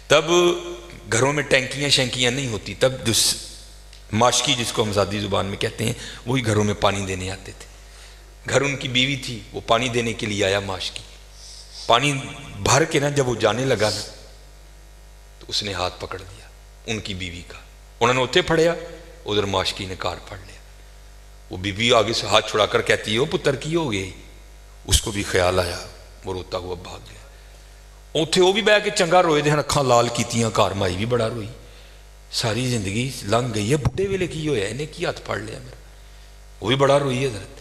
Speaker 1: تب گھروں میں ٹینکیاں شینکیاں نہیں ہوتی، تب جو ماشکی جس کو ہم ذاتی زبان میں کہتے ہیں وہی گھروں میں پانی دینے آتے تھے. گھر ان کی بیوی تھی، وہ پانی دینے کے لیے آیا. ماشکی پانی بھر کے نا جب وہ جانے لگا نا تو اس نے ہاتھ پکڑ دیا ان کی بیوی کا. انہوں نے اتنے پھڑیا، ادھر ماشکی نے کار پھڑ لیا. وہ بیوی آگے سے ہاتھ چھڑا کر کہتی ہے وہ پتر کی ہو گئی. اس کو بھی خیال آیا، وہ روتا ہوا بھاگ گیا. اتنے وہ بھی بہ کے چنگا روئے دے اکھاں لال کیتیاں، گھر مائی بھی بڑا روئی. ساری زندگی لنگ گئی ہے، بڈھے ویلے کی ہویا انہیں کی ہاتھ پھڑ لیا میرا، وہ بھی بڑا روئی حضرت۔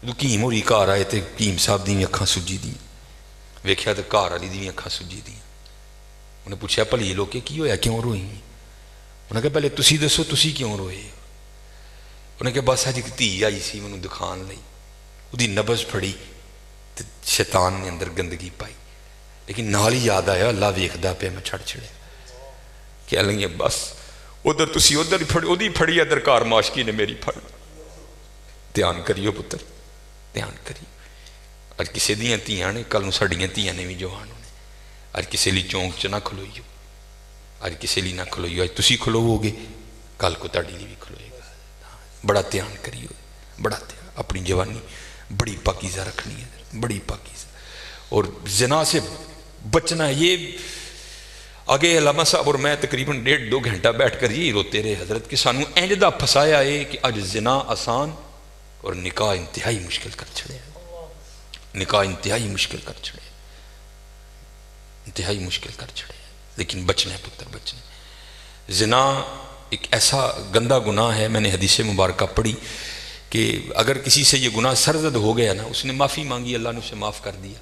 Speaker 1: حکیم ہوری گھر آئے تو حکیم صاحب دی اکھاں سجی دی، ویکھیا تو گھر والی دی اکھاں سجی دی۔ انہیں پوچھا بھلی لوکے کی ہویا کیوں روئی؟ انہیں کہا پہلے تسی دسو تسی کیوں روئے؟ انہیں کہا بس اج ایک دھی آئی سی مینوں دکھان لئی، وہ نبض پھڑی تو شیطان نے اندر گندگی پائی، لیکن نال ہی یاد آیا اللہ ویکھدا پیا میں چھڑ چھڑے کہ لگی بس ادھر تسی ادھر وہی پھڑی ادھر کار معاشقی نے میری پھڑ۔ دھیان کریو پتر، دھیان کریو۔ اج کسی دیاں دھیاں نے، کل نوں ساڈیاں دھیاں نے بھی جوان ہونے۔ اج کسی لی چونک چ نہ کھلوئیو، اج کسی لی نہ کھلوئیو، اج تسی کھلوو گے کل کو تہاڈی لی بھی کھلوئے گا۔ بڑا دھیان کریو، بڑا دھیان۔ اپنی جوانی بڑی پاکیزہ رکھنی ہے، بڑی پاکیزہ، اور زنا سے بچنا ہے۔ یہ آگے علامہ صاحب اور میں تقریباً 1.5-2 گھنٹہ بیٹھ کر یہی روتے رہے حضرت کہ سانو اینجدہ پھسایا ہے کہ اج زنا آسان اور نکاح انتہائی مشکل کر چھڑے، نکاح انتہائی مشکل کر چھڑے، انتہائی مشکل کر چھڑے۔ لیکن بچنا ہے پتر، بچنا ہے۔ زنا ایک ایسا گندہ گناہ ہے، میں نے حدیث مبارکہ پڑھی کہ اگر کسی سے یہ گناہ سرزد ہو گیا نا، اس نے معافی مانگی اللہ نے اسے معاف کر دیا،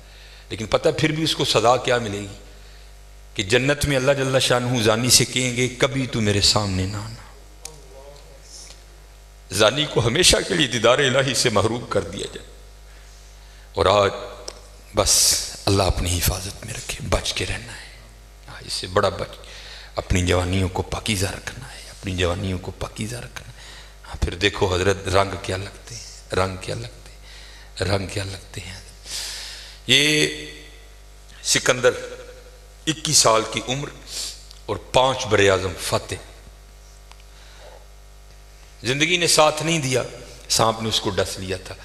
Speaker 1: لیکن پتہ پھر بھی اس کو سزا کیا ملے گی کہ جنت میں اللہ جل شانہ زانی سے کہیں گے کبھی تو میرے سامنے نہ آنا۔ زانی کو ہمیشہ کے لیے دیدار الہی سے محروم کر دیا جائے۔ اور آج بس اللہ اپنی حفاظت میں رکھے، بچ کے رہنا ہے، اس سے بڑا بچ، اپنی جوانیوں کو پاکیزہ رکھنا ہے، اپنی جوانیوں کو پاکیزہ رکھنا ہے۔ پھر دیکھو حضرت رنگ کیا لگتے ہیں، رنگ کیا لگتے ہیں، رنگ کیا لگتے ہیں۔ یہ سکندر 21 سال کی عمر اور 5 براعظم فاتح، زندگی نے ساتھ نہیں دیا، سانپ نے اس کو ڈس لیا تھا۔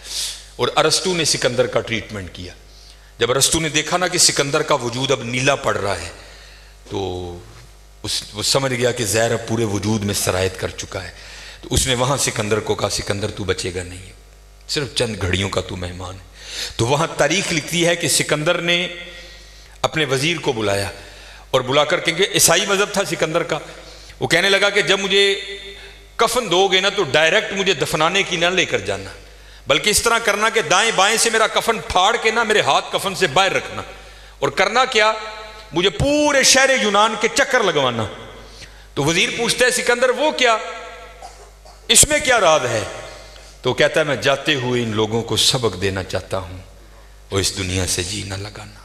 Speaker 1: اور ارسطو نے سکندر کا ٹریٹمنٹ کیا۔ جب ارسطو نے دیکھا نا کہ سکندر کا وجود اب نیلا پڑ رہا ہے تو وہ سمجھ گیا کہ زہر اب پورے وجود میں سرایت کر چکا ہے، تو اس نے وہاں سکندر کو کہا سکندر تو بچے گا نہیں، صرف چند گھڑیوں کا تو مہمان ہے۔ تو وہاں تاریخ لکھتی ہے کہ سکندر نے اپنے وزیر کو بلایا اور بلا کر کیونکہ عیسائی مذہب تھا سکندر کا، وہ کہنے لگا کہ جب مجھے کفن دو گے نا تو ڈائریکٹ مجھے دفنانے کی نہ لے کر جانا، بلکہ اس طرح کرنا کہ دائیں بائیں سے میرا کفن پھاڑ کے نہ میرے ہاتھ کفن سے باہر رکھنا، اور کرنا کیا مجھے پورے شہر یونان کے چکر لگوانا۔ تو وزیر پوچھتا ہے سکندر وہ کیا، اس میں کیا راز ہے؟ تو کہتا ہے میں جاتے ہوئے ان لوگوں کو سبق دینا چاہتا ہوں اور اس دنیا سے جی نہ لگانا۔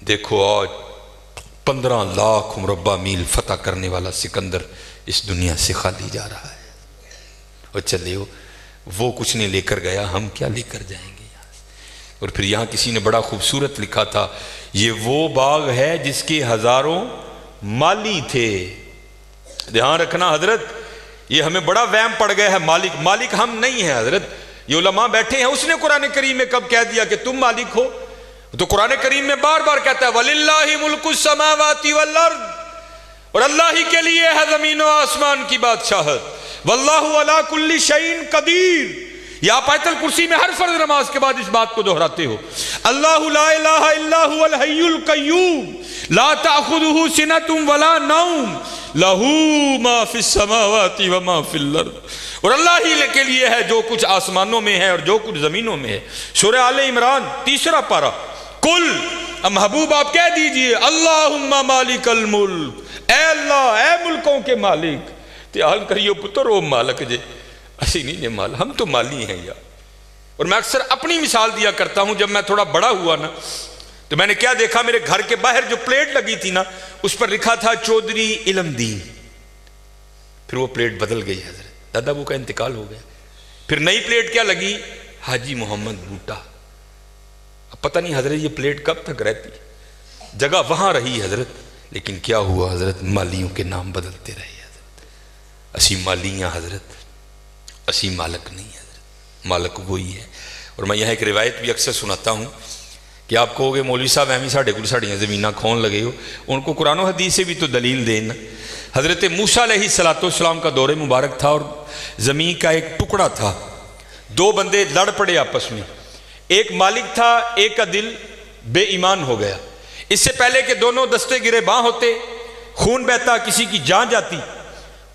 Speaker 1: دیکھو آج 15 لاکھ مربع میل فتح کرنے والا سکندر اس دنیا سے خالی جا رہا ہے، اور چلے وہ کچھ نہیں لے کر گیا، ہم کیا لے کر جائیں گے یہاں سے؟ اور پھر یہاں کسی نے بڑا خوبصورت لکھا تھا، یہ وہ باغ ہے جس کے ہزاروں مالی تھے۔ دھیان رکھنا حضرت، یہ ہمیں بڑا وہم پڑ گیا ہے، مالک مالک ہم نہیں ہیں حضرت، یہ علماء بیٹھے ہیں۔ اس نے قرآن کریم میں کب کہہ دیا کہ تم مالک ہو؟ تو قرآن کریم میں بار بار کہتا ہے وَلِلَّهِ مُلْكُ السَّمَاوَاتِ وَالْأَرْضِ، اور اللہ ہی کے لیے ہے زمین و آسمان کی بادشاہت، وَاللَّهُ عَلَىٰ كُلِّ شَيْءٍ قَدِيرٌ۔ یہ آپ آیت الکرسی میں ہر فرض نماز کے بعد اس بات کو دہراتے ہو، اللہ لا الہ الا هو الحی القیوم لا تأخذہ سنۃ ولا نوم لہ ما فی السماوات وما فی الارض، اور اللہ ہی کے لیے ہے جو کچھ آسمانوں میں ہے اور جو کچھ زمینوں میں ہے۔ سورہ آل عمران 3 پارہ، کل محبوب آپ کہہ دیجئے اللہم مالک الملک، اے اللہ اے ملکوں کے مالک۔ تیال کریو پتر او مالک جے، اسی نہیں جے مال، ہم تو مالی ہیں یار۔ اور میں اکثر اپنی مثال دیا کرتا ہوں، جب میں تھوڑا بڑا ہوا نا تو میں نے کیا دیکھا، میرے گھر کے باہر جو پلیٹ لگی تھی نا اس پر لکھا تھا چودھری علم دین، پھر وہ پلیٹ بدل گئی حضرت، دادا ابو کا انتقال ہو گیا، پھر نئی پلیٹ کیا لگی، حاجی محمد بوٹا۔ اب پتہ نہیں حضرت یہ پلیٹ کب تک رہتی، جگہ وہاں رہی حضرت، لیکن کیا ہوا حضرت، مالیوں کے نام بدلتے رہے حضرت۔ اسی مالیاں حضرت، اسی مالک نہیں حضرت، مالک وہی ہے۔ اور میں یہاں ایک روایت بھی اکثر سناتا ہوں کہ آپ کہو گے مولوی صاحب ایویں ساڈے کول ساڈیاں زمیناں کھون لگے ہو، ان کو قرآن و حدیث سے بھی تو دلیل دینا۔ حضرت موسیٰ علیہ السلام کا دور مبارک تھا اور زمین کا ایک ٹکڑا تھا، 2 بندے لڑ پڑے آپس میں، ایک مالک تھا، ایک کا دل بے ایمان ہو گیا۔ اس سے پہلے کہ دونوں دستے گرے باں ہوتے، خون بہتا، کسی کی جان جاتی،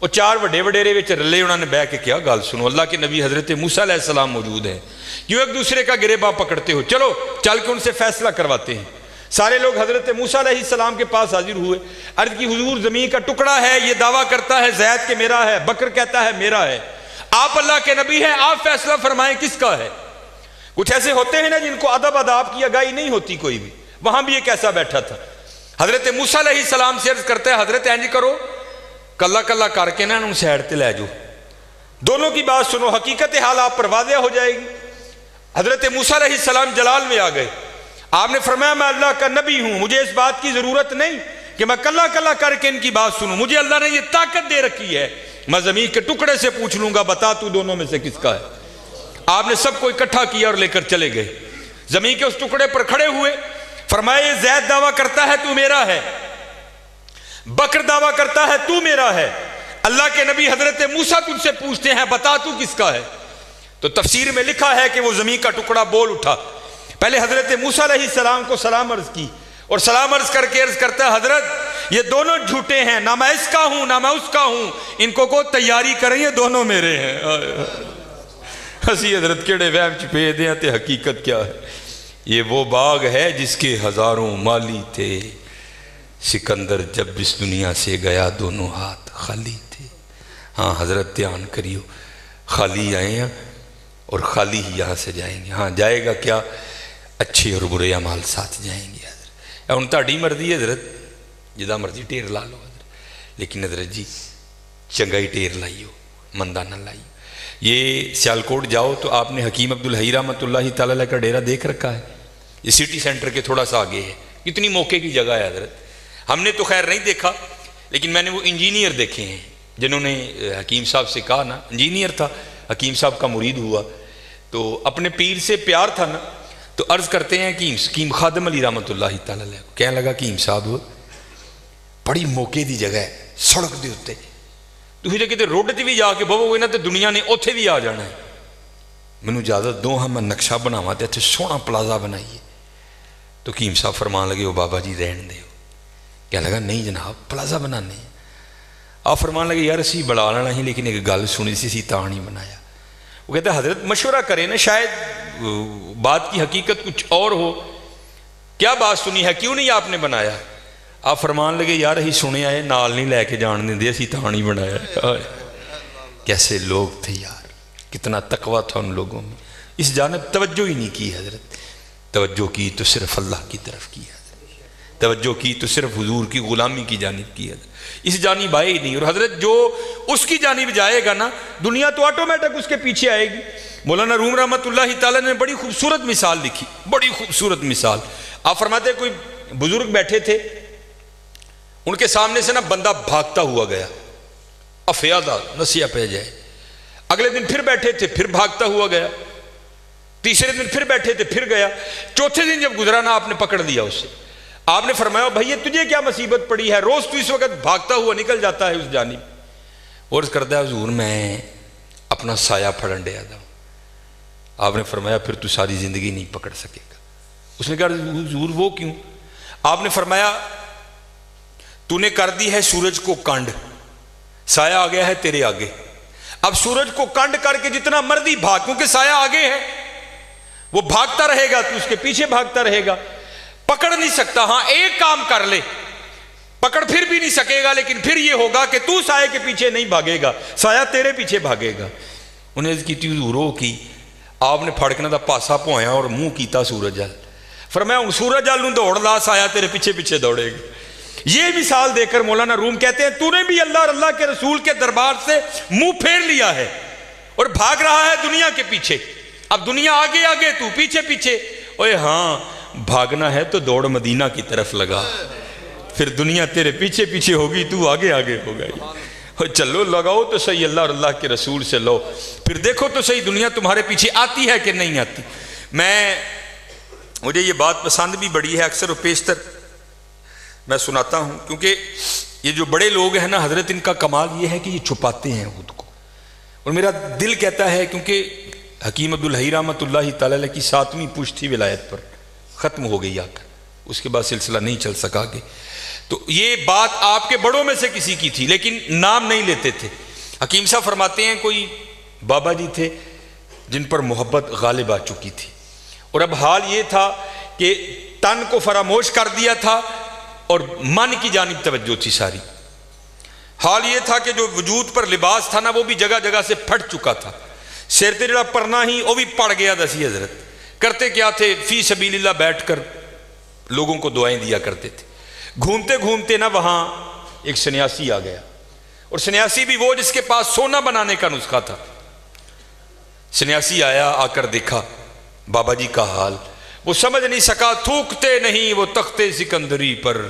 Speaker 1: وہ چار وڈے وڈیرے وچ رلے، انہوں نے بہ کے کیا گل سنو، اللہ کے نبی حضرت موسیٰ علیہ السلام موجود ہیں، کیوں ایک دوسرے کا گریباں پکڑتے ہو، چلو چل کے ان سے فیصلہ کرواتے ہیں۔ سارے لوگ حضرت موسیٰ علیہ السلام کے پاس حاضر ہوئے، عرض کی حضور زمین کا ٹکڑا ہے، یہ دعویٰ کرتا ہے زید کہ میرا ہے، بکر کہتا ہے میرا ہے، آپ اللہ کے نبی ہیں، آپ فیصلہ فرمائیں کس کا ہے۔ کچھ ایسے ہوتے ہیں نا جن کو ادب اداب کی آگاہی نہیں ہوتی کوئی بھی، وہاں بھی ایک ایسا بیٹھا تھا۔ حضرت موسیٰ علیہ السلام سے عرض کرتا ہے حضرت اینج کرو، کلا کلا کر کے نا انہوں سیڈ تے لے جو، دونوں کی بات سنو، حقیقت حال آپ پر واضح ہو جائے گی۔ حضرت موسیٰ علیہ السلام جلال میں آ گئے، آپ نے فرمایا میں اللہ کا نبی ہوں، مجھے اس بات کی ضرورت نہیں کہ میں کلا کلا کر کے ان کی بات سنوں، مجھے اللہ نے یہ طاقت دے رکھی ہے، میں زمین کے ٹکڑے سے پوچھ لوں گا بتا تو دونوں میں سے کس کا ہے۔ آپ نے سب کو اکٹھا کیا اور لے کر چلے گئے، زمین کے اس ٹکڑے پر کھڑے ہوئے، فرمایا یہ زید دعویٰ کرتا ہے تو میرا ہے، بکر دعویٰ کرتا ہے تو میرا ہے، اللہ کے نبی حضرت موسیٰ تجھ سے پوچھتے ہیں بتا تو کس کا ہے۔ تو تفسیر میں لکھا ہے کہ وہ زمین کا ٹکڑا بول اٹھا، پہلے حضرت موسیٰ علیہ السلام کو سلام عرض کی، اور سلام عرض کر کے عرض کرتا ہے حضرت یہ دونوں جھوٹے ہیں، نہ میں اس کا ہوں نہ میں اس کا ہوں، ان کو تیاری کریں یہ دونوں میرے ہیں۔ ہسی حضرت کیڑے وہم چھپے دیں تے حقیقت کیا ہے، یہ وہ باغ ہے جس کے ہزاروں مالی تھے، سکندر جب اس دنیا سے گیا دونوں ہاتھ خالی تھے۔ ہاں حضرت دھیان کریو، خالی آئے ہیں اور خالی ہی یہاں سے جائیں گے۔ ہاں جائے گا کیا، اچھے اور برے اعمال ساتھ جائیں گے حضرت، ان تہاڈی مرضی ہے حضرت، جدا مرضی ٹیر لا لو حضرت، لیکن حضرت جی چنگائی ٹیر لائیو، مندہ نہ لائیو۔ یہ سیالکوٹ جاؤ تو آپ نے حکیم عبدالحی رحمۃ اللہ تعالیٰ علیہ کا ڈیرہ دیکھ رکھا ہے، یہ سٹی سینٹر کے تھوڑا سا آگے ہے، کتنی موقع کی جگہ ہے حضرت۔ ہم نے تو خیر نہیں دیکھا، لیکن میں نے وہ انجینئر دیکھے ہیں جنہوں نے حکیم صاحب سے کہا نا، انجینئر تھا، حکیم صاحب کا مرید ہوا تو اپنے پیر سے پیار تھا نا، تو عرض کرتے ہیں کہ حکیم خادم علی رحمۃ اللہ تعالیٰ علیہ کہنے لگا کہ حکیم صاحب بڑی موقع دی جگہ ہے، سڑک دے اتنے تھی جے کتے روڈ تے بھی جا کے بہو گے نا تو دنیا نے اوتھے بھی آ جانا ہے، مینوں اجازت دو ہاں میں نقشہ بناواں تے اتنے سونا پلازا بنائیے۔ تو حکیم صاحب فرمان لگے وہ بابا جی رہن دے، کہنے لگا نہیں جناب پلازا بنانے ہیں۔ آپ فرمان لگے یار اسی بڑا لینا ہی، لیکن ایک گل سنی سی تاں نہیں بنایا۔ وہ کہتے ہیں حضرت مشورہ کریں نا، شاید بات کی حقیقت کچھ اور ہو، کیا بات سنی ہے کیوں نہیں آپ نے بنایا؟ آپ فرمان لگے یار ہی سنے آئے نال نہیں لے کے جان دیں دے، اسی تاں نہیں بنایا۔ کیسے لوگ تھے یار، کتنا تقویٰ تھا ان لوگوں میں، اس جانب توجہ ہی نہیں کی حضرت، توجہ کی تو صرف اللہ کی طرف کی حضرت، توجہ کی تو صرف حضور کی غلامی کی جانب کی حضرت، اس جانب آئے ہی نہیں۔ اور حضرت جو اس کی جانب جائے گا نا، دنیا تو آٹومیٹک اس کے پیچھے آئے گی۔ مولانا روم رحمۃ اللہ تعالیٰ نے بڑی خوبصورت مثال لکھی، بڑی خوبصورت مثال۔ آپ فرماتے ہیں کوئی بزرگ بیٹھے تھے، ان کے سامنے سے نا بندہ بھاگتا ہوا گیا، افیادہ نسیہ پہ جائے، اگلے دن پھر بیٹھے تھے پھر بھاگتا ہوا گیا، تیسرے دن پھر بیٹھے تھے پھر گیا، چوتھے دن جب گزرا نا آپ نے پکڑ لیا اسے۔ آپ نے فرمایا بھائی تجھے کیا مصیبت پڑی ہے، روز تو اس وقت بھاگتا ہوا نکل جاتا ہے اس جانب۔ عرض کرتا ہے حضور میں اپنا سایہ پھڑن ڈیا تھا۔ آپ نے فرمایا پھر تو ساری زندگی نہیں پکڑ سکے گا۔ اس نے کہا حضور وہ کیوں؟ آپ نے فرمایا تو نے کر دی ہے سورج کو کنڈ، سایہ آ گیا ہے تیرے آگے، اب سورج کو کنڈ کر کے جتنا مرضی بھاگ، کیونکہ سایہ آگے ہے، وہ بھاگتا رہے گا تو اس کے پیچھے بھاگتا رہے گا، پکڑ نہیں سکتا۔ ہاں ایک کام کر لے، پکڑ پھر بھی نہیں سکے گا، لیکن پھر یہ ہوگا کہ تو سایہ کے پیچھے نہیں بھاگے گا، سایہ تیرے پیچھے بھاگے گا۔ انہیں عرض کی تھی حضور کی، آپ نے پھڑکنا دا پاسا پویا اور منہ کیتا سورج جل، فرمایا ہوں سورج جل نوں دوڑ لا، سایہ تیرے پیچھے پیچھے دوڑے گا۔ یہ مثال دے کر مولانا روم کہتے ہیں تو نے بھی اللہ اور اللہ کے رسول کے دربار سے منہ پھیر لیا ہے اور بھاگ رہا ہے دنیا کے پیچھے، اب دنیا آگے آگے تو پیچھے پیچھے۔ اوے ہاں بھاگنا ہے تو دوڑ مدینہ کی طرف لگا، پھر دنیا تیرے پیچھے پیچھے ہوگی تو آگے آگے ہوگا۔ چلو لگاؤ تو صحیح اللہ اور اللہ کے رسول سے لو، پھر دیکھو تو صحیح دنیا تمہارے پیچھے آتی ہے کہ نہیں آتی۔ مجھے یہ بات پسند بھی بڑی ہے، اکثر و بیشتر میں سناتا ہوں، کیونکہ یہ جو بڑے لوگ ہیں نا حضرت، ان کا کمال یہ ہے کہ یہ چھپاتے ہیں خود کو، اور میرا دل کہتا ہے کیونکہ حکیم عبدالحی رحمۃ اللہ تعالیٰ علیہ کی 7ویں پشت تھی ولایت پر، ختم ہو گئی آ کر، اس کے بعد سلسلہ نہیں چل سکا کہ تو یہ بات آپ کے بڑوں میں سے کسی کی تھی لیکن نام نہیں لیتے تھے۔ حکیم صاحب فرماتے ہیں کوئی بابا جی تھے جن پر محبت غالب آ چکی تھی، اور اب حال یہ تھا کہ تن کو فراموش کر دیا تھا اور من کی جانب توجہ تھی ساری۔ حال یہ تھا کہ جو وجود پر لباس تھا نا وہ بھی جگہ جگہ سے پھٹ چکا تھا، سر تے جڑا پرنا ہی وہ بھی پڑ گیا دسی حضرت۔ کرتے کیا تھے؟ فی سبیل اللہ بیٹھ کر لوگوں کو دعائیں دیا کرتے تھے۔ گھومتے گھومتے نا وہاں ایک سنیاسی آ گیا، اور سنیاسی بھی وہ جس کے پاس سونا بنانے کا نسخہ تھا۔ سنیاسی آیا، آ کر دیکھا بابا جی کا حال، وہ سمجھ نہیں سکا، تھوکتے نہیں وہ تختے سکندری پر،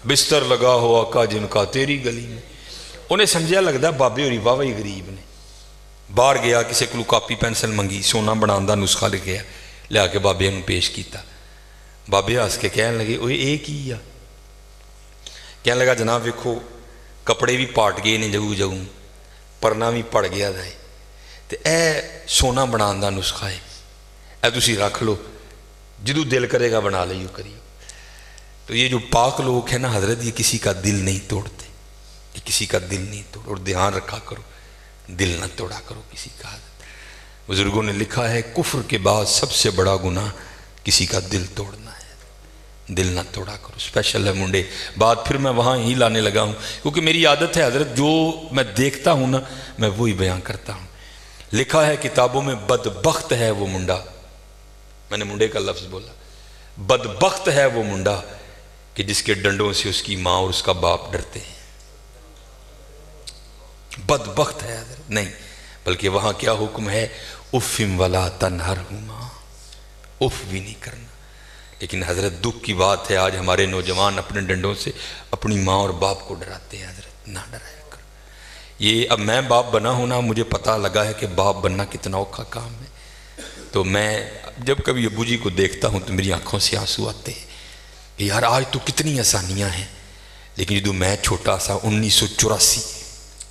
Speaker 1: بستر لگا ہوا آقا جن کا تیری گلی میں۔ انہیں سمجھا لگتا بابے ہوری واہ ہی غریب نے۔ باہر گیا، کسی کو کاپی پینسل منگی، سونا بنان دا نسخہ لکھیا، لیا کے بابے نے پیش کیتا۔ بابے ہس کے کہنے لگے اوے اے کی آ؟ کہنے لگا جناب ویکھو کپڑے بھی پاٹ گئے نے جگہ جگہ، پرنا بھی پڑ گیا ہے، تے اے سونا بنان دا نسخہ ہے، اے تسی رکھ لو، جدو دل کرے گا بنا لئیو کریو۔ تو یہ جو پاک لوگ ہیں نا حضرت، یہ کسی کا دل نہیں توڑتے، یہ کسی کا دل نہیں توڑ، اور دھیان رکھا کرو دل نہ توڑا کرو کسی کا۔ بزرگوں نے لکھا ہے کفر کے بعد سب سے بڑا گناہ کسی کا دل توڑنا ہے، دل نہ توڑا کرو۔ اسپیشل ہے منڈے، بات پھر میں وہاں ہی لانے لگا ہوں کیونکہ میری عادت ہے حضرت، جو میں دیکھتا ہوں نا میں وہی بیان کرتا ہوں۔ لکھا ہے کتابوں میں بدبخت ہے وہ منڈا، میں نے منڈے کا لفظ بولا، بدبخت ہے وہ منڈا کہ جس کے ڈنڈوں سے اس کی ماں اور اس کا باپ ڈرتے ہیں۔ بدبخت ہے حضرت، نہیں بلکہ وہاں کیا حکم ہے، اف ولا تنہرہما، اف بھی نہیں کرنا۔ لیکن حضرت دکھ کی بات ہے آج ہمارے نوجوان اپنے ڈنڈوں سے اپنی ماں اور باپ کو ڈراتے ہیں۔ حضرت نہ ڈرایا کرو۔ یہ اب میں باپ بنا ہونا، مجھے پتہ لگا ہے کہ باپ بننا کتنا اوکھا کام ہے۔ تو میں جب کبھی ابو جی کو دیکھتا ہوں تو میری آنکھوں سے آنسو آتے ہیں کہ یار آج تو کتنی آسانیاں ہیں، لیکن جدو میں چھوٹا سا 1984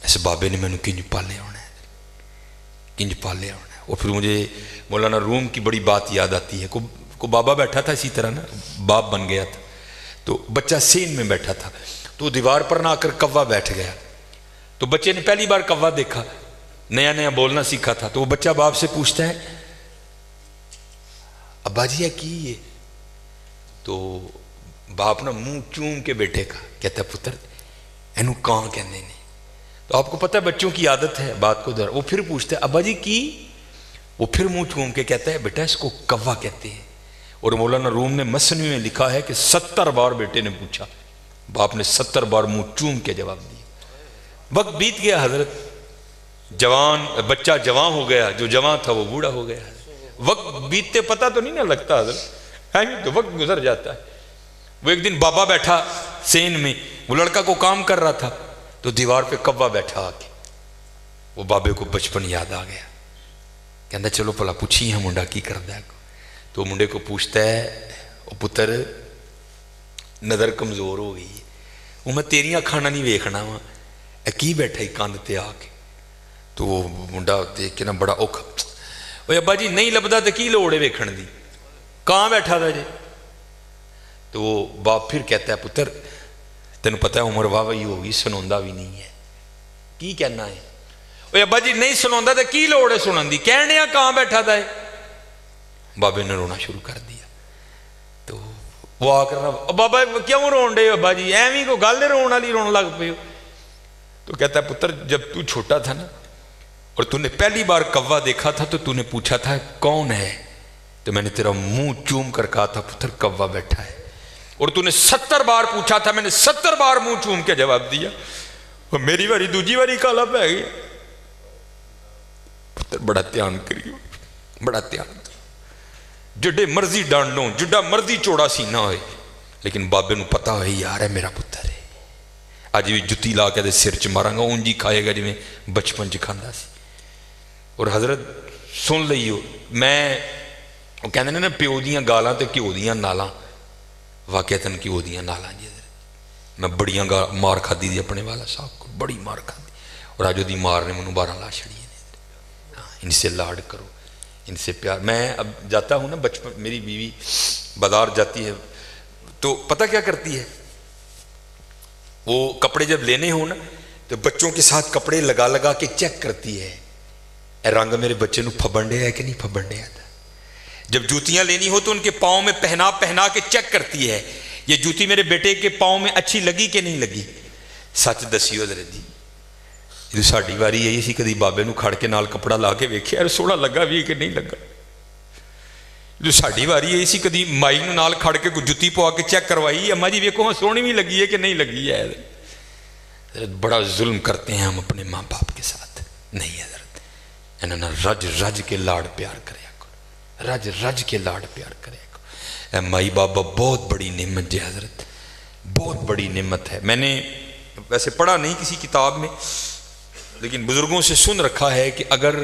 Speaker 1: اس بابے نے مینوں کنج پالے ہونا ہے، کنج پالے ہونا ہے۔ اور پھر مجھے مولانا روم کی بڑی بات یاد آتی ہے، کو بابا بیٹھا تھا اسی طرح نا، باپ بن گیا تھا، تو بچہ سین میں بیٹھا تھا، تو دیوار پر نہ آ کر کوا بیٹھ گیا۔ تو بچے نے پہلی بار کوا دیکھا، نیا نیا بولنا سیکھا تھا، تو وہ بچہ باپ سے پوچھتا ہے ابا جی کی یہ؟ تو باپ نا منہ چوم کے بیٹے کا کہتا ہے پتر اینو کان کہنے نے۔ تو آپ کو پتہ ہے بچوں کی عادت ہے بات کو در، وہ پھر پوچھتا ہے ابا جی کی؟ وہ پھر منہ چوم کے کہتا ہے بیٹا اس کو کوا کہتے ہیں۔ اور مولانا روم نے مثنوی میں لکھا ہے کہ 70 بار بیٹے نے پوچھا، باپ نے 70 بار منہ چوم کے جواب دیا۔ وقت بیت گیا حضرت، جوان بچہ جوان ہو گیا، جو جوان تھا وہ بوڑھا ہو گیا۔ وقت بیتتے پتہ تو نہیں نہ لگتا حضرت، تو وقت گزر جاتا ہے۔ وہ ایک دن بابا بیٹھا سین میں، وہ لڑکا کو کام کر رہا تھا، تو دیوار پہ کوا بیٹھا آ کے، وہ بابے کو بچپن یاد آ گیا، کہندا چلو پلا پوچھی ہے منڈا کی کردا ہے۔ تو منڈے کو پوچھتا ہے او پتر نظر کمزور ہو گئی ہے، وہ میں تیریاں کھانا نہیں ویکھنا وا، اے کی بیٹھا ہی کاندھ تے آ کے۔ تو وہ منڈا دیکھ کے نا بڑا اوکھا، اوے ابا جی نہیں لبدا تے کی لوڑ ہے ویکھن دی، کہاں بیٹھا تھا جی؟ تو وہ باپ پھر کہتا ہے پتر تینوں پتہ ہے عمر واہ وہی ہوگی، سنوندا بھی نہیں ہے، کی کہنا ہے؟ اوے ابا جی نہیں سنوندا تے کی لوڑ ہے سنن دی، کہنے کہاں بیٹھا تھا ہے؟ بابے نے رونا شروع کر دیا۔ تو وہ آ کر بابا کیوں رون ڈے ابا جی، ایویں کو گل رون والی رون لگ پے ہو؟ تو کہتا ہے پتر جب تو چھوٹا تھا نا اور تو نے پہلی بار کوا دیکھا تھا تو تو نے پوچھا تھا کون ہے، تو میں نے تیرا منہ چوم کر کہا تھا پتر کوا بیٹھا ہے، اور تو نے 70 بار پوچھا تھا، میں نے 70 بار منہ چوم کے جواب دیا، اور میری باری دوجی باری کالا پہ گیا۔ پتر بڑا دھیان کریو، بڑا دھیان، جڈے مرضی ڈانڈ لو، جڈا مرضی چوڑا سینہ ہوئے، لیکن بابے نو پتا ہوئی یار ہے میرا پتر ہے، آج بھی جتی لا کے دے سر چ مارا گا اونجی کھائے گا جی میں بچپن چ کھاندا سی۔ اور حضرت سن لئیو، میں کہندے نے نا پیو دیاں گالاں تے گھیو دیاں نالاں، واقعتاً گھیو دیاں نالاں جی، میں بڑیاں مار کھادی دی اپنے والا صاحب کو، بڑی مار کھادی، اور آج دی مار نے منوں 12 لا چھڑی ہے۔ ان سے لاڈ کرو، ان سے پیار۔ میں اب جاتا ہوں نا بچپن، میری بیوی بازار جاتی ہے تو پتہ کیا کرتی ہے، وہ کپڑے جب لینے ہوں نا تو بچوں کے ساتھ کپڑے لگا لگا کے چیک کرتی ہے اے رنگ میرے بچے نو پھبن ڈیا ہے کہ نہیں پھبن ڈیا تھا. جب جوتیاں لینی ہو تو ان کے پاؤں میں پہنا پہنا کے چیک کرتی ہے یہ جوتی میرے بیٹے کے پاؤں میں اچھی لگی کہ نہیں لگی. سچ دسیو ذرا جی جو ساڈی واری آئی سی کدی بابے نو کھڑ کے نال کپڑا لا کے ویکھیا یار سوہنا لگا بھی کہ نہیں لگا. جو ساڈی واری آئی سی کدی مائی نو نال کھڑ کے کوئی جُتی پوا کے چیک کروائی اما جی ویکھو ہاں سونی بھی لگی ہے کہ نہیں لگی ہے. بڑا ظلم کرتے ہیں ہم اپنے ماں باپ کے ساتھ. نہیں حضرت انہوں رج رج کے لاڑ پیار کریا کرو رج رج کے لاڑ پیار کریا کرو. اے مائی بابا بہت بڑی نعمت جی حضرت بہت بڑی نعمت ہے. میں نے ویسے پڑھا نہیں کسی کتاب میں لیکن بزرگوں سے سن رکھا ہے کہ اگر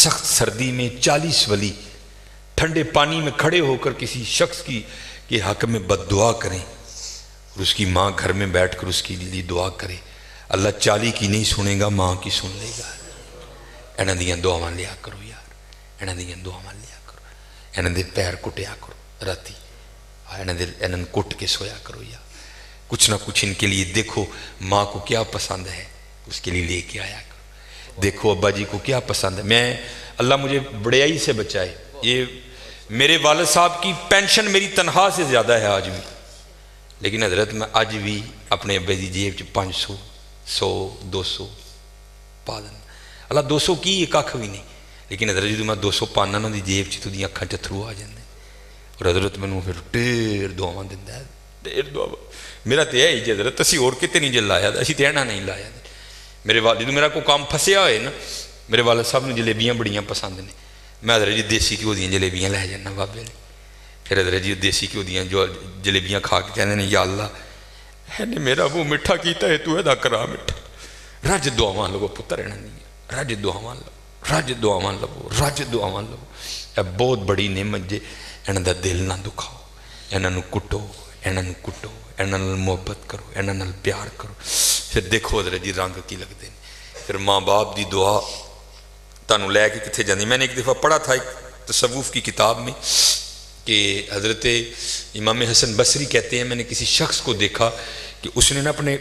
Speaker 1: سخت سردی میں 40 ولی ٹھنڈے پانی میں کھڑے ہو کر کسی شخص کی کے حق میں بد دعا کریں اور اس کی ماں گھر میں بیٹھ کر اس کے لیے دعا کرے اللہ 40 کی نہیں سنے گا ماں کی سن لے گا. انہاں دیاں دعاواں لیا کرو یار انہاں دیاں دعاواں لیا کرو انہاں دے پیر کٹیا کرو راتی انہاں کٹ کے سویا کرو یار کچھ نہ کچھ ان کے لیے دیکھو ماں کو کیا پسند ہے اس کے لیے لے کے آیا کرو. دیکھو ابا جی کو کیا پسند ہے. میں اللہ مجھے بڑیائی سے بچائے یہ میرے والد صاحب کی پینشن میری تنخواہ سے زیادہ ہے آج بھی لیکن حضرت میں آج بھی اپنے ابے دی جیب 500 100 200 پا دینا. اللہ 200 کی یہ کھ بھی نہیں لیکن حضرت جدوں میں 200 پانا انہوں دی جیب چ دی اکھاں چتھرو آ جاندے اور حضرت مینوں پھر ڈھیر دعاواں دیندا ہے ڈھیر دعا. میرا تو یہ ہی حضرت اسی اور کتے نہیں جے لایا اسی تے اینا نہیں لایا. میرے والد جدوں میرا کوئی کام پھسیا ہوئے نا میرے والد صاحب نے جلیبیاں بڑیاں پسند نے میں حضرت جی دیسی گھیو دیاں جلیبیاں لے جانا بابے نے. پھر حضرت جی دیسی گھیو دیاں جو جلیبیاں کھا کے کہندے نے یا اللہ نے میرا منہ میٹھا کیتا ہے تو ادا کرا میٹھا. رج دعاواں لو پتر انہاں دی رج دعاواں لو رج دعاواں لو رج دعاواں لو. اے بہت بڑی نعمت جے انہاں دا دل نہ دکھاؤ انہاں نو کٹو انہاں نو کٹو انہاں نال محبت کرو انہاں نال پیار کرو. پھر دیکھو حضرت جی رنگ کی لگتے ہیں. پھر ماں باپ دی دعا تانوں لے کے کتنے جاندی. میں نے ایک دفعہ پڑھا تھا ایک تصوف کی کتاب میں کہ حضرت امام حسن بصری کہتے ہیں میں نے کسی شخص کو دیکھا کہ اس نے نا اپنے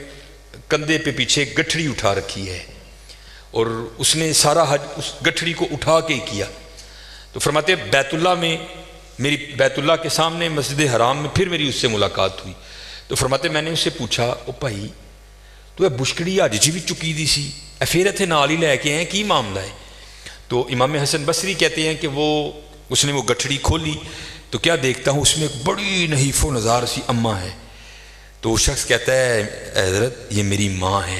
Speaker 1: کندھے پہ پیچھے گٹھڑی اٹھا رکھی ہے اور اس نے سارا حج اس گٹھڑی کو اٹھا کے کیا. تو فرماتے بیت اللہ میں میری بیت اللہ کے سامنے مسجد حرام میں پھر میری اس سے ملاقات ہوئی. تو فرماتے میں نے اس سے پوچھا او بھائی تو یہ بشکڑی حج جی بھی چکی دی سی پھر اتنے نال ہی لے کے آئے کی معاملہ ہے. تو امام حسن بصری کہتے ہیں کہ اس نے وہ گٹھڑی کھولی تو کیا دیکھتا ہوں اس میں ایک بڑی نحیف و نزار سی اماں ہے. تو وہ شخص کہتا ہے حضرت یہ میری ماں ہے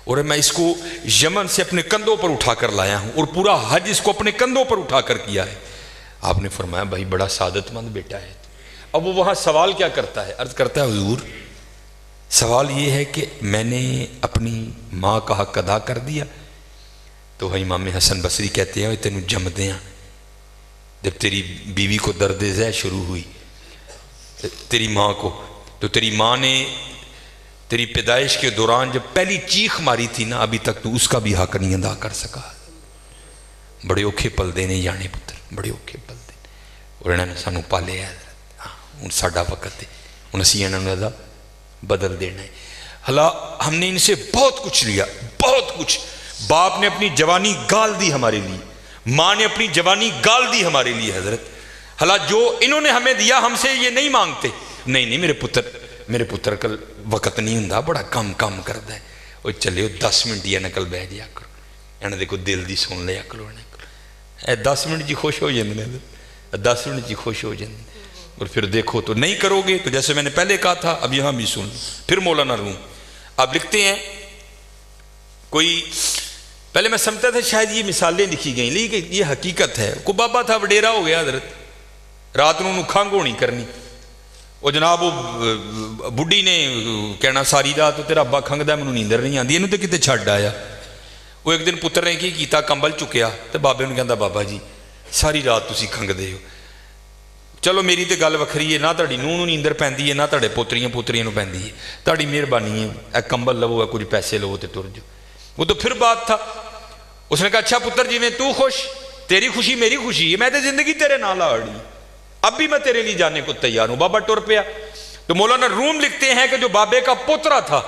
Speaker 1: اور میں اس کو یمن سے اپنے کندھوں پر اٹھا کر لایا ہوں اور پورا حج اس کو اپنے کندھوں پر اٹھا کر کیا ہے. آپ نے فرمایا بھائی بڑا سعادت مند بیٹا ہے. اب وہ وہاں سوال کیا کرتا ہے عرض کرتا ہے حضور سوال یہ ہے کہ میں نے اپنی ماں کا حق ادا کر دیا. تو امام حسن بصری کہتے ہیں تینوں جمدے ہیں جب تیری بیوی کو درد ذہ شروع ہوئی تیری ماں کو تو تیری ماں نے تیری پیدائش کے دوران جب پہلی چیخ ماری تھی نا ابھی تک تو اس کا بھی حق نہیں ادا کر سکا. بڑے اوکھے پل دینے جانے پتر بڑے اوکھے پل دینے اور انہوں نے سانو پالے ہے. ہوں ساڈا وقت ہے ہوں اسی انہوں نے بدل دینا ہے. حالا ہم نے ان سے بہت کچھ لیا بہت کچھ. باپ نے اپنی جوانی گال دی ہمارے لیے ماں نے اپنی جوانی گال دی ہمارے لیے حضرت. حالا جو انہوں نے ہمیں دیا ہم سے یہ نہیں مانگتے. نہیں میرے پتر کل وقت نہیں ہوں بڑا کم کرتا ہے وہ چلے 10 منٹ یا نکل بہ جایا کرو انہوں نے کو دل دی سن لیا کرو 10 منٹ جی خوش ہو جاندے 10 منٹ جی خوش ہو جاندے. اور پھر دیکھو تو نہیں کرو گے تو جیسے میں نے پہلے کہا تھا اب یہاں بھی سن. پھر مولانا روم آپ لکھتے ہیں کوئی پہلے میں سمجھتا تھا شاید یہ مثالیں لکھی گئیں لیکن یہ حقیقت ہے. کوئی بابا تھا وڈیرا ہو گیا حضرت رات نو کھنگ ہونی کرنی وہ جناب وہ بڈھی نے کہنا ساری رات تیرا ابا کھنگدا مینوں نیندر نہیں آتی یہ تو کتے چھڈ آیا. وہ ایک دن پتر نے کی کیتا کمبل چکیا تو بابے نے کہندا بابا جی ساری رات تسی کھنگدے ہو. چلو میری تو گل وکھری ہے نہ تہاڈی نونوں نیندر پیندی ہے نہ تہاڈے پوتریاں نوں پیندی ہے تہاڈی مہربانی ہے اے کمبل لو ہے کچھ پیسے لو تے ٹر جاؤ. وہ تو پھر بات تھا. اس نے کہا اچھا پتر جی میں تو خوش تیری خوشی میری خوشی ہے میں تو زندگی تیرے نال آڑی اب بھی میں تیرے لیے جانے کو تیار ہوں. بابا ٹر پیا تو مولانا روم لکھتے ہیں کہ جو بابے کا پوترا تھا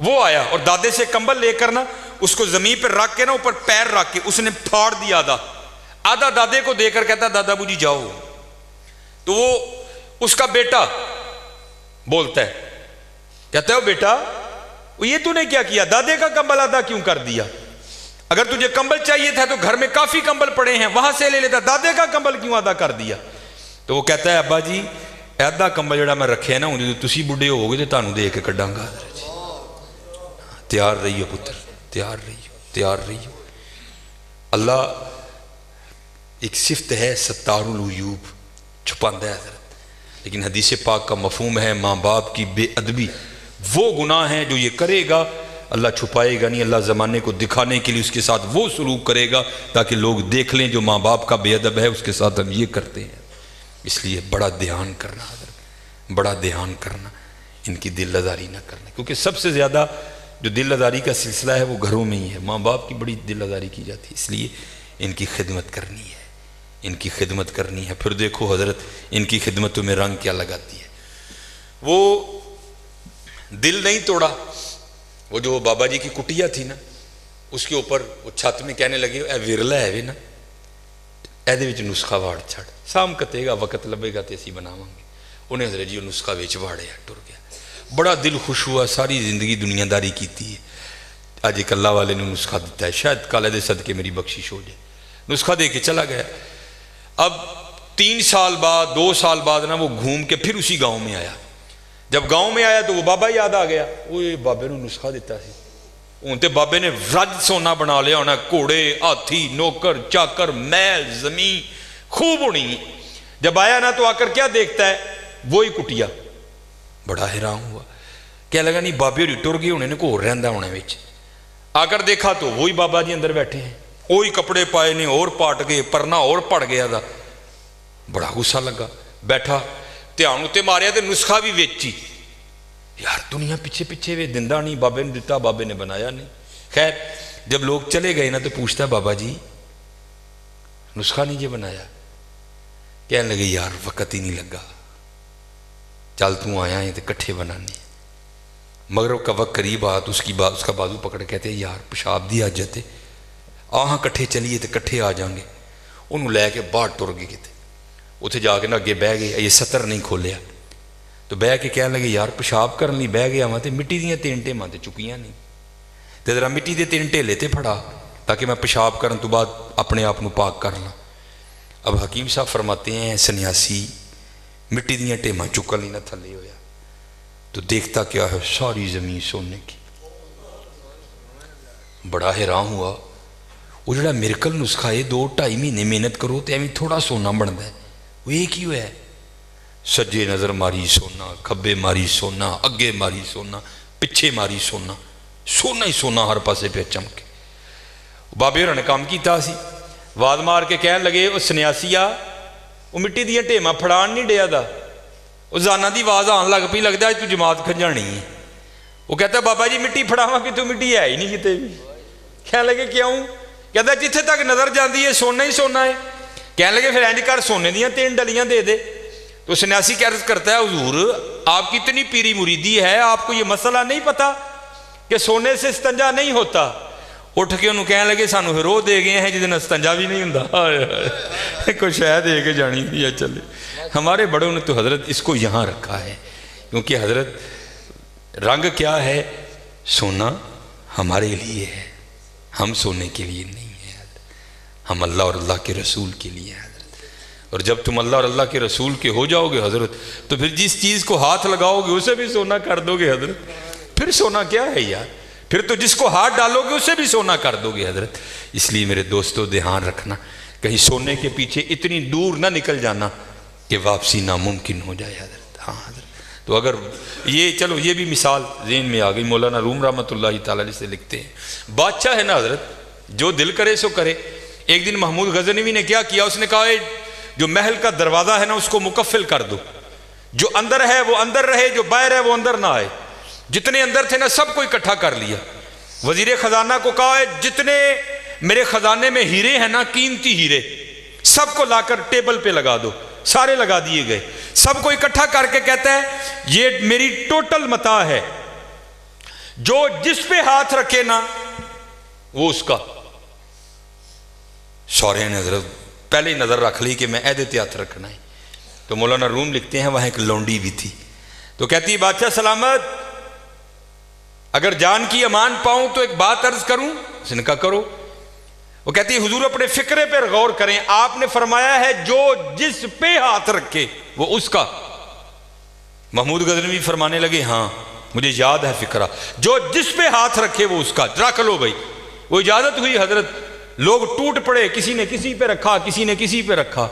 Speaker 1: وہ آیا اور دادے سے کمبل لے کر نا اس کو زمین پر رکھ کے نا اوپر پیر رکھ کے اس نے پھاڑ دیا آدھا دادے کو دے کر کہتا دادا بو جی جاؤ. تو وہ اس کا بیٹا بولتا ہے, کہتا ہے وہ بیٹا یہ تو نے کیا کیا, دادے کا کمبل آدھا کیوں کر دیا, اگر تجھے کمبل چاہیے تھا تو گھر میں کافی کمبل پڑے ہیں وہاں سے لے لیتا, دادے کا کمبل کیوں آدھا کر دیا. تو وہ کہتا ہے ابا جی آدھا کمبل جڑا میں رکھے نا جو تسی بڈھے ہو گے تو تانوں دے کے کڈاں گا. تیار رہیو پتر, تیار رہیو, تیار رہیو. اللہ ایک صفت ہے ستار العیوب, چھپاندہ ہے حضرت, لیکن حدیث پاک کا مفہوم ہے ماں باپ کی بے ادبی وہ گناہ ہیں جو یہ کرے گا اللہ چھپائے گا نہیں, اللہ زمانے کو دکھانے کے لیے اس کے ساتھ وہ سلوک کرے گا تاکہ لوگ دیکھ لیں جو ماں باپ کا بے ادب ہے اس کے ساتھ ہم یہ کرتے ہیں. اس لیے بڑا دھیان کرنا حضرت, بڑا دھیان کرنا, ان کی دل آزاری نہ کرنا, کیونکہ سب سے زیادہ جو دل آزاری کا سلسلہ ہے وہ گھروں میں ہی ہے, ماں باپ کی بڑی دل آزاری کی جاتی ہے. اس لیے ان کی خدمت کرنی ہے, ان کی خدمت کرنی ہے. پھر دیکھو حضرت ان کی خدمتوں میں رنگ کیا لگاتی ہے. وہ دل نہیں توڑا, وہ جو بابا جی کی کٹیا تھی نا اس کے اوپر وہ چھت میں کہنے لگے اے ورلا ہے نا ایدے وچ نسخہ واڑ چھڑ, سام کتے گا وقت لبے گا تے اسی بناواں گے. انہیں حضرت جی وہ نسخہ وچ واڑیا, ٹر گیا. بڑا دل خوش ہوا, ساری زندگی دنیا داری کیتی ہے, اج ایک اللہ والے نے نسخہ دیتا ہے, شاید کالے دے صدقے میری بخشش ہو جائے. نسخہ دے کے چلا گیا. اب 3 سال بعد 2 سال بعد نا وہ گھوم کے پھر اسی گاؤں میں آیا. جب گاؤں میں آیا تو وہ بابا یاد آ گیا, وہ بابے نے نسخہ دیتا سی, ان تے بابے نے رج سونا بنا لیا ہونا, گھوڑے ہاتھی نوکر چاکر محل زمین خوب ہونی. جب آیا نا تو آ کر کیا دیکھتا ہے, وہی کٹیا. بڑا حیران ہوا, کیا لگا نہیں بابے ہوری ٹر گئے ہونے نے کو رہندا ہونے وچ. آ کر دیکھا تو وہی بابا جی اندر بیٹھے ہیں, وہی کپڑے پائے نے اور پاٹ گئے, پرنا اور پڑ گیا تھا. بڑا غصہ لگا, بیٹھا دھیان اتنے ماریا تو نسخہ بھی ویچی. یار دنیا پیچھے پیچھے وے دندا نہیں, بابے نے دیتا بابے نے بنایا نہیں. خیر جب لوگ چلے گئے نا تو پوچھتا بابا جی نسخہ نہیں جی بنایا. کہنے لگے یار وقت ہی نہیں لگا, چل تو آیا ہے تو کٹھے بنانے. مغرب کا وقت قریب آ تو اس کا بازو پکڑ کہتے یار پیشاب دی حاجت ہے, آہاں کٹھے چلیے تو کٹھے آ جائیں گے. انہوں لے کے باہر ٹر گئے کتے, اتنے جا کے نا اگے بہ گئے, یہ ستر نہیں کھولیا تو بہ کے کہنے لگے یار پیشاب کرنے لی بہ گیا وہاں تو مٹی دیا 3 ٹیماں تے چکیاں نہیں, تو ذرا مٹی دے 3 ٹھیلے تے پھڑا تاکہ میں پیشاب کرنے تو بعد اپنے آپ کو پاک کر لوں. اب حکیم صاحب فرماتے ہیں سنیاسی مٹی دیا ٹیماں چکن لی نہ تھلے ہویا تو دیکھتا کیا ہے ساری زمین سونے کی. بڑا حیران ہوا, وہ جڑا میرکل نسخہ ہے 2-2.5 مہینے محنت کرو تو ایویں تھوڑا سونا بنتا ہے, وہ ایک ہی ہوا ہے. سجے نظر ماری سونا, کھبے ماری سونا, اگے ماری سونا, پچھے ماری سونا, سونا ہی سونا ہر پاسے پہ چمکے. بابے ہوراں نے کام کیتا سی, واد مار کے کہن لگے وہ سنیاسیا وہ مٹی دیا ٹیماں پھڑان نہیں ڈیا دا. وہ زانا دی آواز آن لگ پی, لگتا ہے تو جماعت کھنجانی ہے. وہ کہتا ہے بابا جی مٹی پھڑاواں کہ تو مٹی ہے ہی نہیں کتے بھی. کہنے لگے کیوں؟ کہتا ہے جتھے تک نظر جاندی ہے سونا ہی سونا ہے. کہنے لگے پھر اینج کر سونے دیاں 3 ڈلیاں دے دے. تو سنیاسی کیا عرض کرتا ہے حضور آپ کی اتنی پیری مریدی ہے, آپ کو یہ مسئلہ نہیں پتا کہ سونے سے استنجا نہیں ہوتا. اٹھ کے انہوں کہنے لگے سانو پھر وہ دے گئے ہیں جس دن استنجا بھی نہیں ہوں, کوئی شے دے کے جانی تھی. چلے ہمارے بڑوں نے تو حضرت اس کو یہاں رکھا ہے, کیونکہ حضرت رنگ کیا ہے, سونا ہمارے لیے ہے, ہم سونے کے لیے نہیں ہے, ہم اللہ اور اللہ کے رسول کے لیے ہیں. اور جب تم اللہ اور اللہ کے رسول کے ہو جاؤ گے حضرت تو پھر جس چیز کو ہاتھ لگاؤ گے اسے بھی سونا کر دو گے حضرت. پھر سونا کیا ہے یار, پھر تو جس کو ہاتھ ڈالو گے اسے بھی سونا کر دو گے حضرت. اس لیے میرے دوستو دھیان رکھنا, کہیں سونے کے پیچھے اتنی دور نہ نکل جانا کہ واپسی ناممکن ہو جائے حضرت. ہاں حضرت, تو اگر یہ چلو یہ بھی مثال ذہن میں آ گئی. مولانا روم رحمۃ اللہ تعالیٰ علیہ سے لکھتے ہیں بادشاہ ہے نا حضرت جو دل کرے سو کرے. ایک دن محمود غزنوی نے کیا کیا, اس نے کہا جو محل کا دروازہ ہے نا اس کو مکفل کر دو, جو اندر ہے وہ اندر رہے, جو باہر ہے وہ اندر نہ آئے. جتنے اندر تھے نا سب کو اکٹھا کر لیا. وزیر خزانہ کو کہا ہے جتنے میرے خزانے میں ہیرے ہیں نا قیمتی ہیرے سب کو لا کر ٹیبل پہ لگا دو. سارے لگا دیے گئے. سب کو اکٹھا کر کے کہتا ہے یہ میری ٹوٹل متاع ہے، جو جس پہ ہاتھ رکھے نا وہ اس کا۔ سارے نے حضرت پہلے ہی نظر رکھ لی کہ میں عہدے پہ ہاتھ رکھنا ہے۔ تو مولانا روم لکھتے ہیں وہاں ایک لونڈی بھی تھی، تو کہتی ہے بادشاہ سلامت، اگر جان کی امان پاؤں تو ایک بات عرض کروں؟ اس نے کہا کرو۔ وہ کہتی ہے حضور اپنے فکرے پر غور کریں، آپ نے فرمایا ہے جو جس پہ ہاتھ رکھے وہ اس کا۔ محمود غزنوی فرمانے لگے ہاں مجھے یاد ہے فکرہ، جو جس پہ ہاتھ رکھے وہ اس کا، رکھ لو بھائی۔ وہ اجازت ہوئی، حضرت لوگ ٹوٹ پڑے، کسی نے کسی پہ رکھا، کسی نے کسی پہ رکھا۔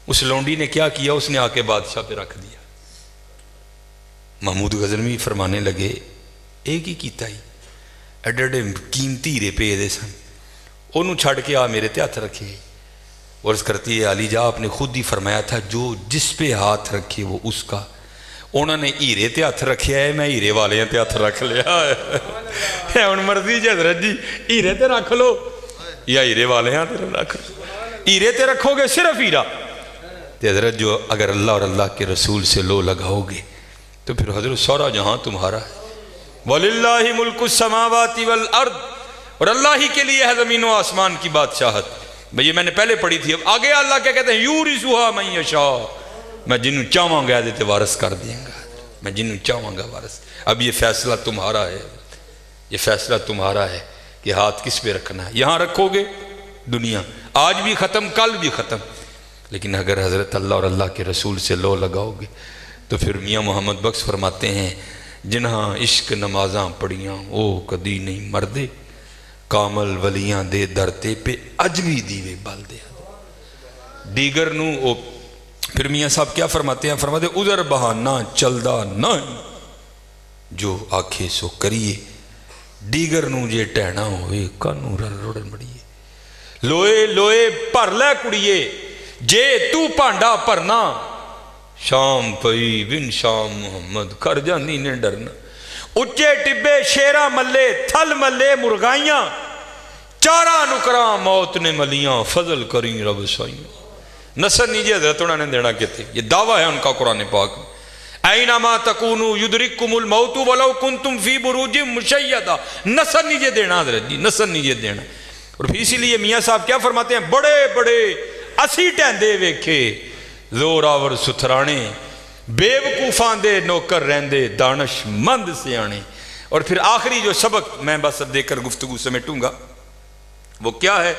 Speaker 1: اس لونڈی نے کیا کیا؟ اس نے آ کے بادشاہ پہ رکھ دیا۔ محمود غزنوی فرمانے لگے ایک ہی کیتا ہی، ایڈے ایڈے قیمتی ہیرے پہ دے سن، انہوں چھڑ کے آ میرے تے ہاتھ رکھے۔ عرض کرتی ہے علی جا آپ نے خود ہی فرمایا تھا جو جس پہ ہاتھ رکھے وہ اس کا۔ انہوں نے ہیرے تے ہاتھ رکھیا ہے، میں ہیرے والے تے ہاتھ رکھ لیا ہے۔ ہن مرضی جی حضرت جی ہیرے تے رکھ لو یا ہیرے والے تے رکھ لو، ہیرے تے رکھو گے صرف ہیرا تے حضرت جو اگر اللہ اور اللہ کے رسول سے لو لگاؤ گے تو پھر حضرت سارا جہاں تمہارا ہے۔ وَلِلَّهِ مُلْكُ السَّمَاوَاتِ وَالْأَرْضِ، اور اللہ ہی کے لیے ہے زمین و آسمان کی بادشاہت۔ بھئی یہ میں نے پہلے پڑھی تھی، اب آگے اللہ کیا کہتے ہیں یورثُهَا مَن یشاء، میں جنہوں چاہوں گا دیتے وارث کر دیں گا، میں جنہوں چاہوں گا وارث۔ اب یہ فیصلہ تمہارا ہے، یہ فیصلہ تمہارا ہے کہ ہاتھ کس پہ رکھنا ہے۔ یہاں رکھو گے دنیا آج بھی ختم کل بھی ختم، لیکن اگر حضرت اللہ اور اللہ کے رسول سے لو لگاؤ گے تو پھر میاں محمد بخش فرماتے ہیں جنہاں عشق نمازاں پڑھیاں او کدی نہیں مردے، کامل ولیاں دے درتے پہ اج بھی دیوے بال دے۔ دیگر نو او پھر میاں صاحب کیا فرماتے ہیں؟ فرماتے ہیں ادھر بہانہ چلدا نہ جو آکھے سو کریے، دیگر نو جے ٹہنا ہوئے کانو رڑ مڑیے۔ لوئے لوئے پر لے کڑیے جے تو پانڈا پرنا، شام پئی بن شام محمد کر جانی نے ڈرنا۔ اچے ٹبے شیرہ ملے تھل ملے مرغائیاں، چارہ نکراں موت نے ملیاں، فضل کریں رب سائیاں۔ نصر نیجے حضرت انہوں نے دینا کہتے یہ دعویٰ ہے ان کا قرآن پاک میں، اینما تکونو یدرککم الموت ولو کنتم فی بروج مشیدہ۔ نصر نیجے دینا حضرت جی، نصر نیجے دینا۔ اور پھر اسی لیے میاں صاحب کیا فرماتے ہیں بڑے بڑے اسی ٹہندے ویکھے زور آور ستھرانے، بے وقوفان دے نوکر رہندے دانش مند سیانے۔ اور پھر آخری جو سبق میں بس اب دے کر گفتگو سمیٹوں گا وہ کیا ہے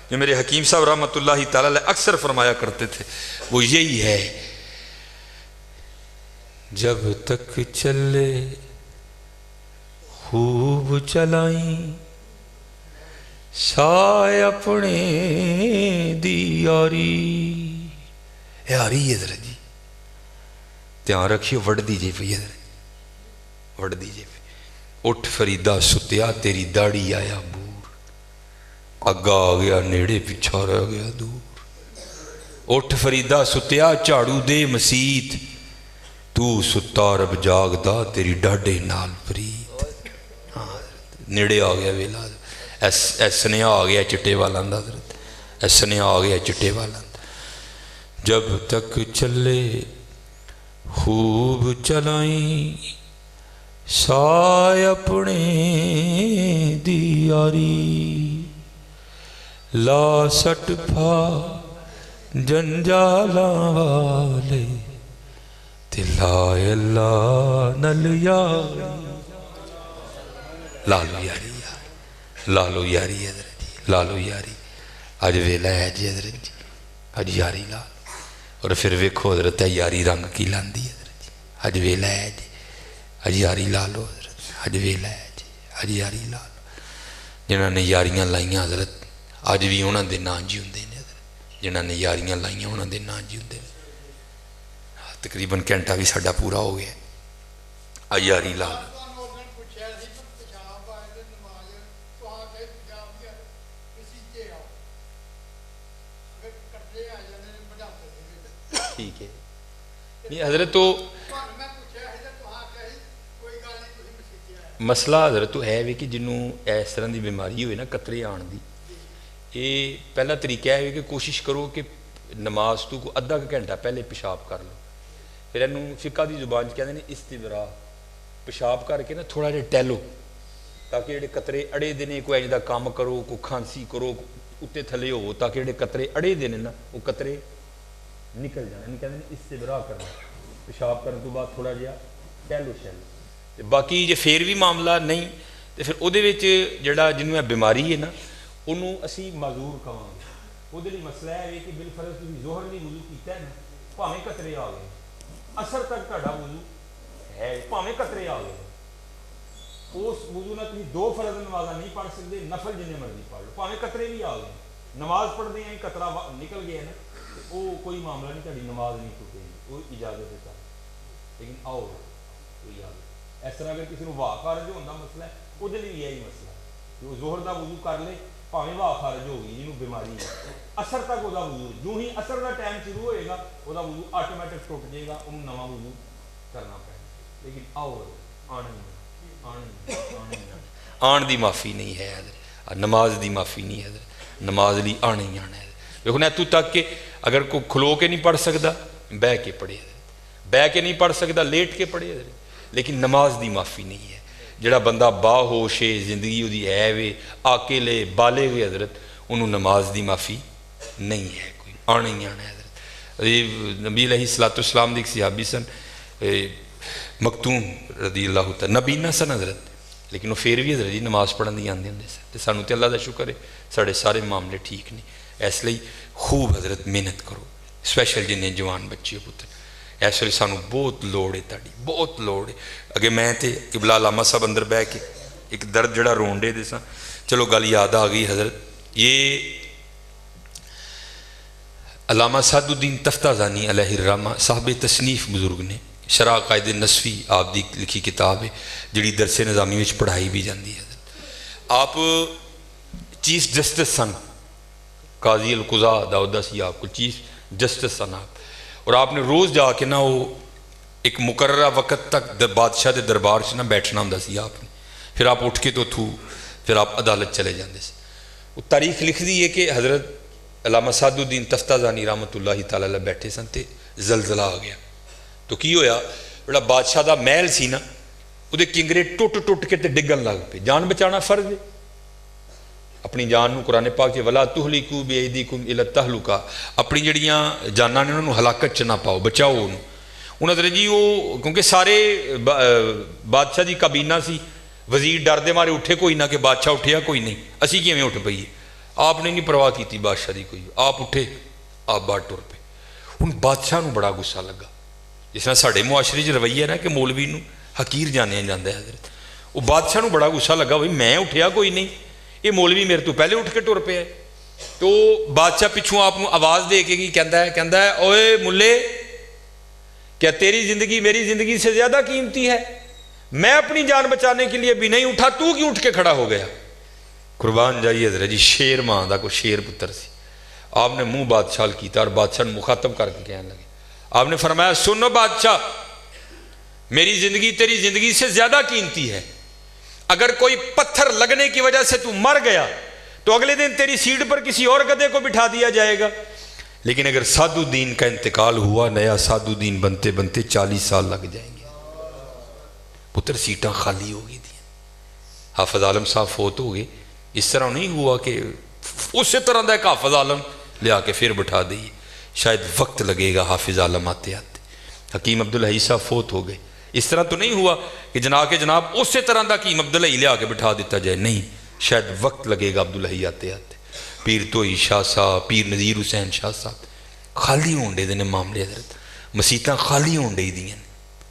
Speaker 1: جو میرے حکیم صاحب رحمۃ اللہ تعالی اکثر فرمایا کرتے تھے، وہ یہی ہے جب تک چلے خوب چلائیں سائے اپنے دی یاری۔ یاری حضرت جی دھیان رکھیو، وڑ دیجئے پہ حضرت، وڑ دیجئے پہ۔ اٹھ فریدہ ستیا تیری داڑھی آیا بور، اگا آ گیا نیڑے پچھا رہ گیا دور۔ اٹھ فریدہ ستیا جھاڑو دے مسیت، تو ستا رب جاگدا تیری ڈاڈے نال پریت۔ نیڑے آ گیا ویلا، ایسنیا آ گیا چٹے والا اندہ حضرت، ایسنیا آ گیا چٹے والا اندہ۔ جب تک چلے خوب چلائیں سائے اپنے دی یاری، لا سٹ پھا جنجالاں والے تلائے اللہ نل یاری۔ لالو یاری، لالو یاری حضرت جی، لالو یاری۔ آج ویلا ہے جی حضرت جی، آج یاری لالو۔ اور پھر ویکھو حضرت یاری رنگ کی لاندی حضرت جی، آج ویلا ہے جی، آج یاری لالو حضرت، آج ویلا ہے جی، آج یاری لالو۔ جنہاں نے یاریاں لائیاں حضرت آج بھی انہاں دے نا جی ہوندے نے حضرت، جنہاں نے یاریاں لائیاں انہاں دے نا جی ہوندے نے۔ تقریباً گھنٹہ بھی ساڈا پورا ہو گیا، آج یاری لالو۔ ٹھیک ہے نہیں حضرت، تو مسئلہ حضرت تو ہے بھی کہ جنہوں اس طرح دی بیماری ہوئے نا قطرے آن دی، یہ پہلا طریقہ ہے کہ کوشش کرو کہ نماز تو کو آدھا گھنٹہ پہلے پیشاب کر لو، پھر یہ فقہ کی زبان کہتے ہیں استبرا، پیشاب کر کے نا تھوڑا جہا ٹہلو تاکہ جڑے قطرے اڑے دے کوئی اج دا کام کرو، کوئی کھانسی کرو اتنے تھلے ہو تاکہ جڑے قطرے اڑے دے نا وہ قطرے نکل جانے، کہتے ہیں استبرا کرنا، پیشاب کرنے تو بعد تھوڑا جہا ٹہلو شہلو۔ باقی جے پھر بھی معاملہ نہیں تو پھر وہ جڑا جنوں بیماری ہے نا انہوں اسی معذور کہاں گے۔ وہ مسئلہ ہے کہ بالفرض تھی ظہر نہیں وضو کیتا ہے نا، بھاویں قطرے آ گئے، اثر تک تہاڈا وضو ہے، بھاویں قطرے آ گئے، اس وضو نہ تھی 2 فرض نمازاں نہیں پڑھ سکتے، نفل جننے مرضی پڑھ لو، بھاویں قطرے بھی آ گئے، نماز پڑھتے ہیں قطرہ نکل گیا نا وہ کوئی معاملہ نہیں، تہاڈی نماز نہیں ٹوٹے گی، وہ اجازت دیتا ہے۔ لیکن آؤ کوئی اجازت اس طرح اگر کسی کو واہ خارج ہونے کا مسئلہ ہے وہ بھی یہی مسئلہ ہے کہ وہ ظہر کا وضو کر لے بھاویں واہ خارج ہوگی جنہوں بیماری ہے، اثر تک وہ وضو جو ہی اثر کا ٹائم شروع ہوئے گا وہ وضو آٹومیٹک ٹوٹ جائے گا، انہوں نواں وضو کرنا پڑے گا۔ لیکن آؤ آن دی معافی نہیں ہے حضرت، نماز دی معافی نہیں ہے حضرت، نماز لی آنا ہی آنا ہے۔ دیکھو نا تو تک کہ اگر کوئی کھلو کے نہیں پڑھ سکتا بہ کے پڑھے حضرت، بہ کے نہیں پڑھ سکتا لیٹ کے پڑھے حضرت، لیکن نماز دی معافی نہیں ہے۔ جڑا بندہ با ہوش ہے، زندگی وہ ہے وے آکے لے بالے ہوئے حضرت، انہوں نماز دی معافی نہیں ہے، کوئی آنا ہی آنا ہے حضرت۔ نبی علیہ السلام دی ایک صحابی سن مکتوم رضی اللہ تعالیٰ، نبی نہ سن حضرت لیکن وہ پھر بھی حضرت جی نماز پڑھن دی آندے ہوندے سن، تے سانوں تے اللہ دا شکر ہے ساڑے سارے معاملے ٹھیک نہیں۔ اس لیے خوب حضرت محنت کرو، اسپیشل جنہیں جوان بچے ہو پتر، اس لیے سانوں بہت لوڑ ہے، تاڑی بہت لوڑ ہے۔ اگے میں تے قبلہ علامہ صاحب اندر بہ کے ایک درد جڑا رونڈے دے ساں، چلو گل یاد آ گئی حضرت، یہ علامہ سعد الدین تفتازانی علیہ الرحمہ صاحب تصنیف بزرگ نے، شرح عقائد نصفی آپ دی لکھی کتاب ہے جڑی درس نظامی میں پڑھائی بھی جاندی ہے۔ آپ چیف جسٹس سن، قاضی القضاء دا عہدہ سی آپ کو، چیف جسٹس سن آپ، اور آپ نے روز جا کے نا وہ ایک مقررہ وقت تک بادشاہ دے دربار سے نہ بیٹھنا ہوں سی آپ نے، پھر آپ اٹھ کے تو پھر آپ عدالت چلے جاندے سے۔ وہ تاریخ لکھ دی ہے کہ حضرت علامہ سعد الدین تفتازانی رحمۃ اللہ تعالیٰ علیہ بیٹھے سن تے زلزلہ آ گیا، تو کی ہویا جڑا بادشاہ دا محل سی نا وہ کنگرے ٹوٹ کے تے ڈگن لگ پے، جان بچانا فرض ہے، اپنی جان نو قرآن پاک کہ ولا تہلکوا بایدیکم الی التہلکہ، اپنی جڑیاں جاناں نے انہوں ہلاکت چ نہ پاؤ، بچاؤ انہوں نے جی وہ کیونکہ سارے بادشاہ دی کابینہ سی، وزیر ڈر دے مارے اٹھے کوئی نہ کہ بادشاہ اٹھیا کوئی نہیں، اسی کیویں اٹھ پئیے، آپ نے نہیں پرواہ کیتی بادشاہ دی کوئی، آپ اٹھے آپ باہر ٹر پے۔ ہن بادشاہ نو بڑا غصہ لگا، جس طرح ساڈے معاشرے چ رویہ نا کہ مولوی نو حقیر جانیا جاندا ہے حضرت، وہ بادشاہ نو بڑا غصہ لگا بھائی میں اٹھیا کوئی نہیں، یہ مولوی میرے تو پہلے اٹھ کے ٹر پیا ہے۔ تو بادشاہ پچھوں آپ آواز دے کے کہندا ہے اوئے ملے، کیا تیری زندگی میری زندگی سے زیادہ قیمتی ہے؟ میں اپنی جان بچانے کے لیے بھی نہیں اٹھا، تو کیوں اٹھ کے کھڑا ہو گیا؟ قربان جائیے حضرت جی، شیر ماں دا کوئی شیر پتر سی، آپ نے منہ بادشاہ کیتا اور بادشاہ نے مخاطب کر کے کہنے لگے، آپ نے فرمایا سنو بادشاہ، میری زندگی تیری زندگی سے زیادہ قیمتی ہے، اگر کوئی پتھر لگنے کی وجہ سے تو مر گیا تو اگلے دن تیری سیٹ پر کسی اور گدھے کو بٹھا دیا جائے گا، لیکن اگر سعد الدین کا انتقال ہوا، نیا سعد الدین بنتے بنتے 40 سال لگ جائیں گے، پتر سیٹاں خالی ہو گئی تھیں، حافظ عالم صاحب فوت ہو گئے، اس طرح نہیں ہوا کہ اسی طرح دا ایک حافظ عالم لیا کے پھر بٹھا دئیے، شاید وقت لگے گا حافظ عالم آتے آتے۔ حکیم عبدالحی صاحب فوت ہو گئے، اس طرح تو نہیں ہوا کہ جناب اسی طرح دا حکیم عبدالحی لیا کے بٹھا دیتا جائے، نہیں، شاید وقت لگے گا عبدالحی آتے آتے۔ پیر توئی شاہ صاحب، پیر نذیر حسین شاہ صاحب خالی ہون دے دینے معاملے حضرت، مسیتاں خالی ہون دے دیاں نے،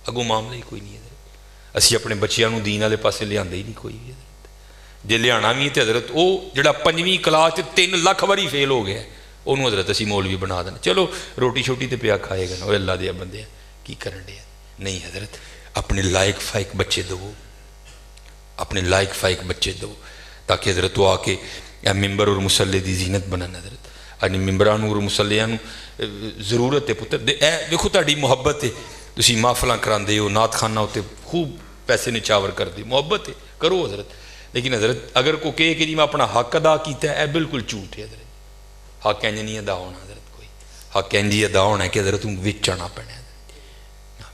Speaker 1: اگوں معاملے ہی کوئی نہیں حضرت، اسی اپنے بچیاں نو دین والے پاسے لے آندے ہی نہیں کوئی حضرت، جے لیانا بھی تے حضرت او جڑا 5ویں کلاس 3 لاکھ واری فیل ہو گیا انہوں حضرت اسی مولوی بنا دینا، چلو روٹی شوٹی تے پیا کھائے گا نا، وہ اللہ دیا بندے کی کرن دے، نہیں حضرت اپنے لائق فائق بچے دو، اپنے لائق فائق بچے دو، تاکہ حضرت وہ آ کے ممبر اور مسلح دی زینت بنن حضرت، یعنی ممبران اور مسلیاں ضرورت ہے پتر، دیکھو تہاڈی محبت ہے، تسی محفلاں کراندے ہو، نعت خانہ ہوتے خوب پیسے نچاور کر دے، محبت ہے کرو حضرت، لیکن حضرت اگر کوئی کہے کہ جی میں اپنا حق ادا کیتا ہے، بالکل جھوٹ ہے حضرت، حق انج نہیں ادا ہونا حضرت، کوئی حق انج ادا ہونا ہے کہ حضرت تم وچ آنا پینا،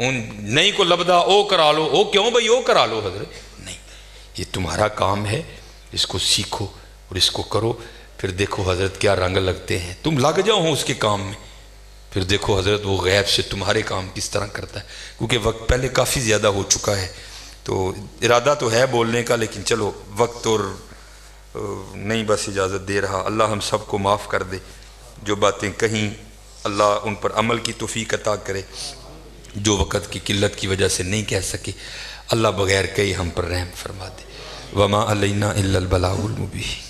Speaker 1: نہیں کو لبدا او کرا لو، او کیوں بھئی او کرا لو حضرت، نہیں، یہ تمہارا کام ہے، اس کو سیکھو اور اس کو کرو، پھر دیکھو حضرت کیا رنگ لگتے ہیں، تم لگ جاؤ اس کے کام میں، پھر دیکھو حضرت وہ غیب سے تمہارے کام کس طرح کرتا ہے، کیونکہ وقت پہلے کافی زیادہ ہو چکا ہے، تو ارادہ تو ہے بولنے کا، لیکن چلو وقت اور نہیں بس اجازت دے رہا۔ اللہ ہم سب کو معاف کر دے، جو باتیں کہیں اللہ ان پر عمل کی توفیق عطا کرے، جو وقت کی قلت کی وجہ سے نہیں کہہ سکے اللہ بغیر کئی ہم پر رحم فرما دے۔ وما علینا الا البلاغ المبین۔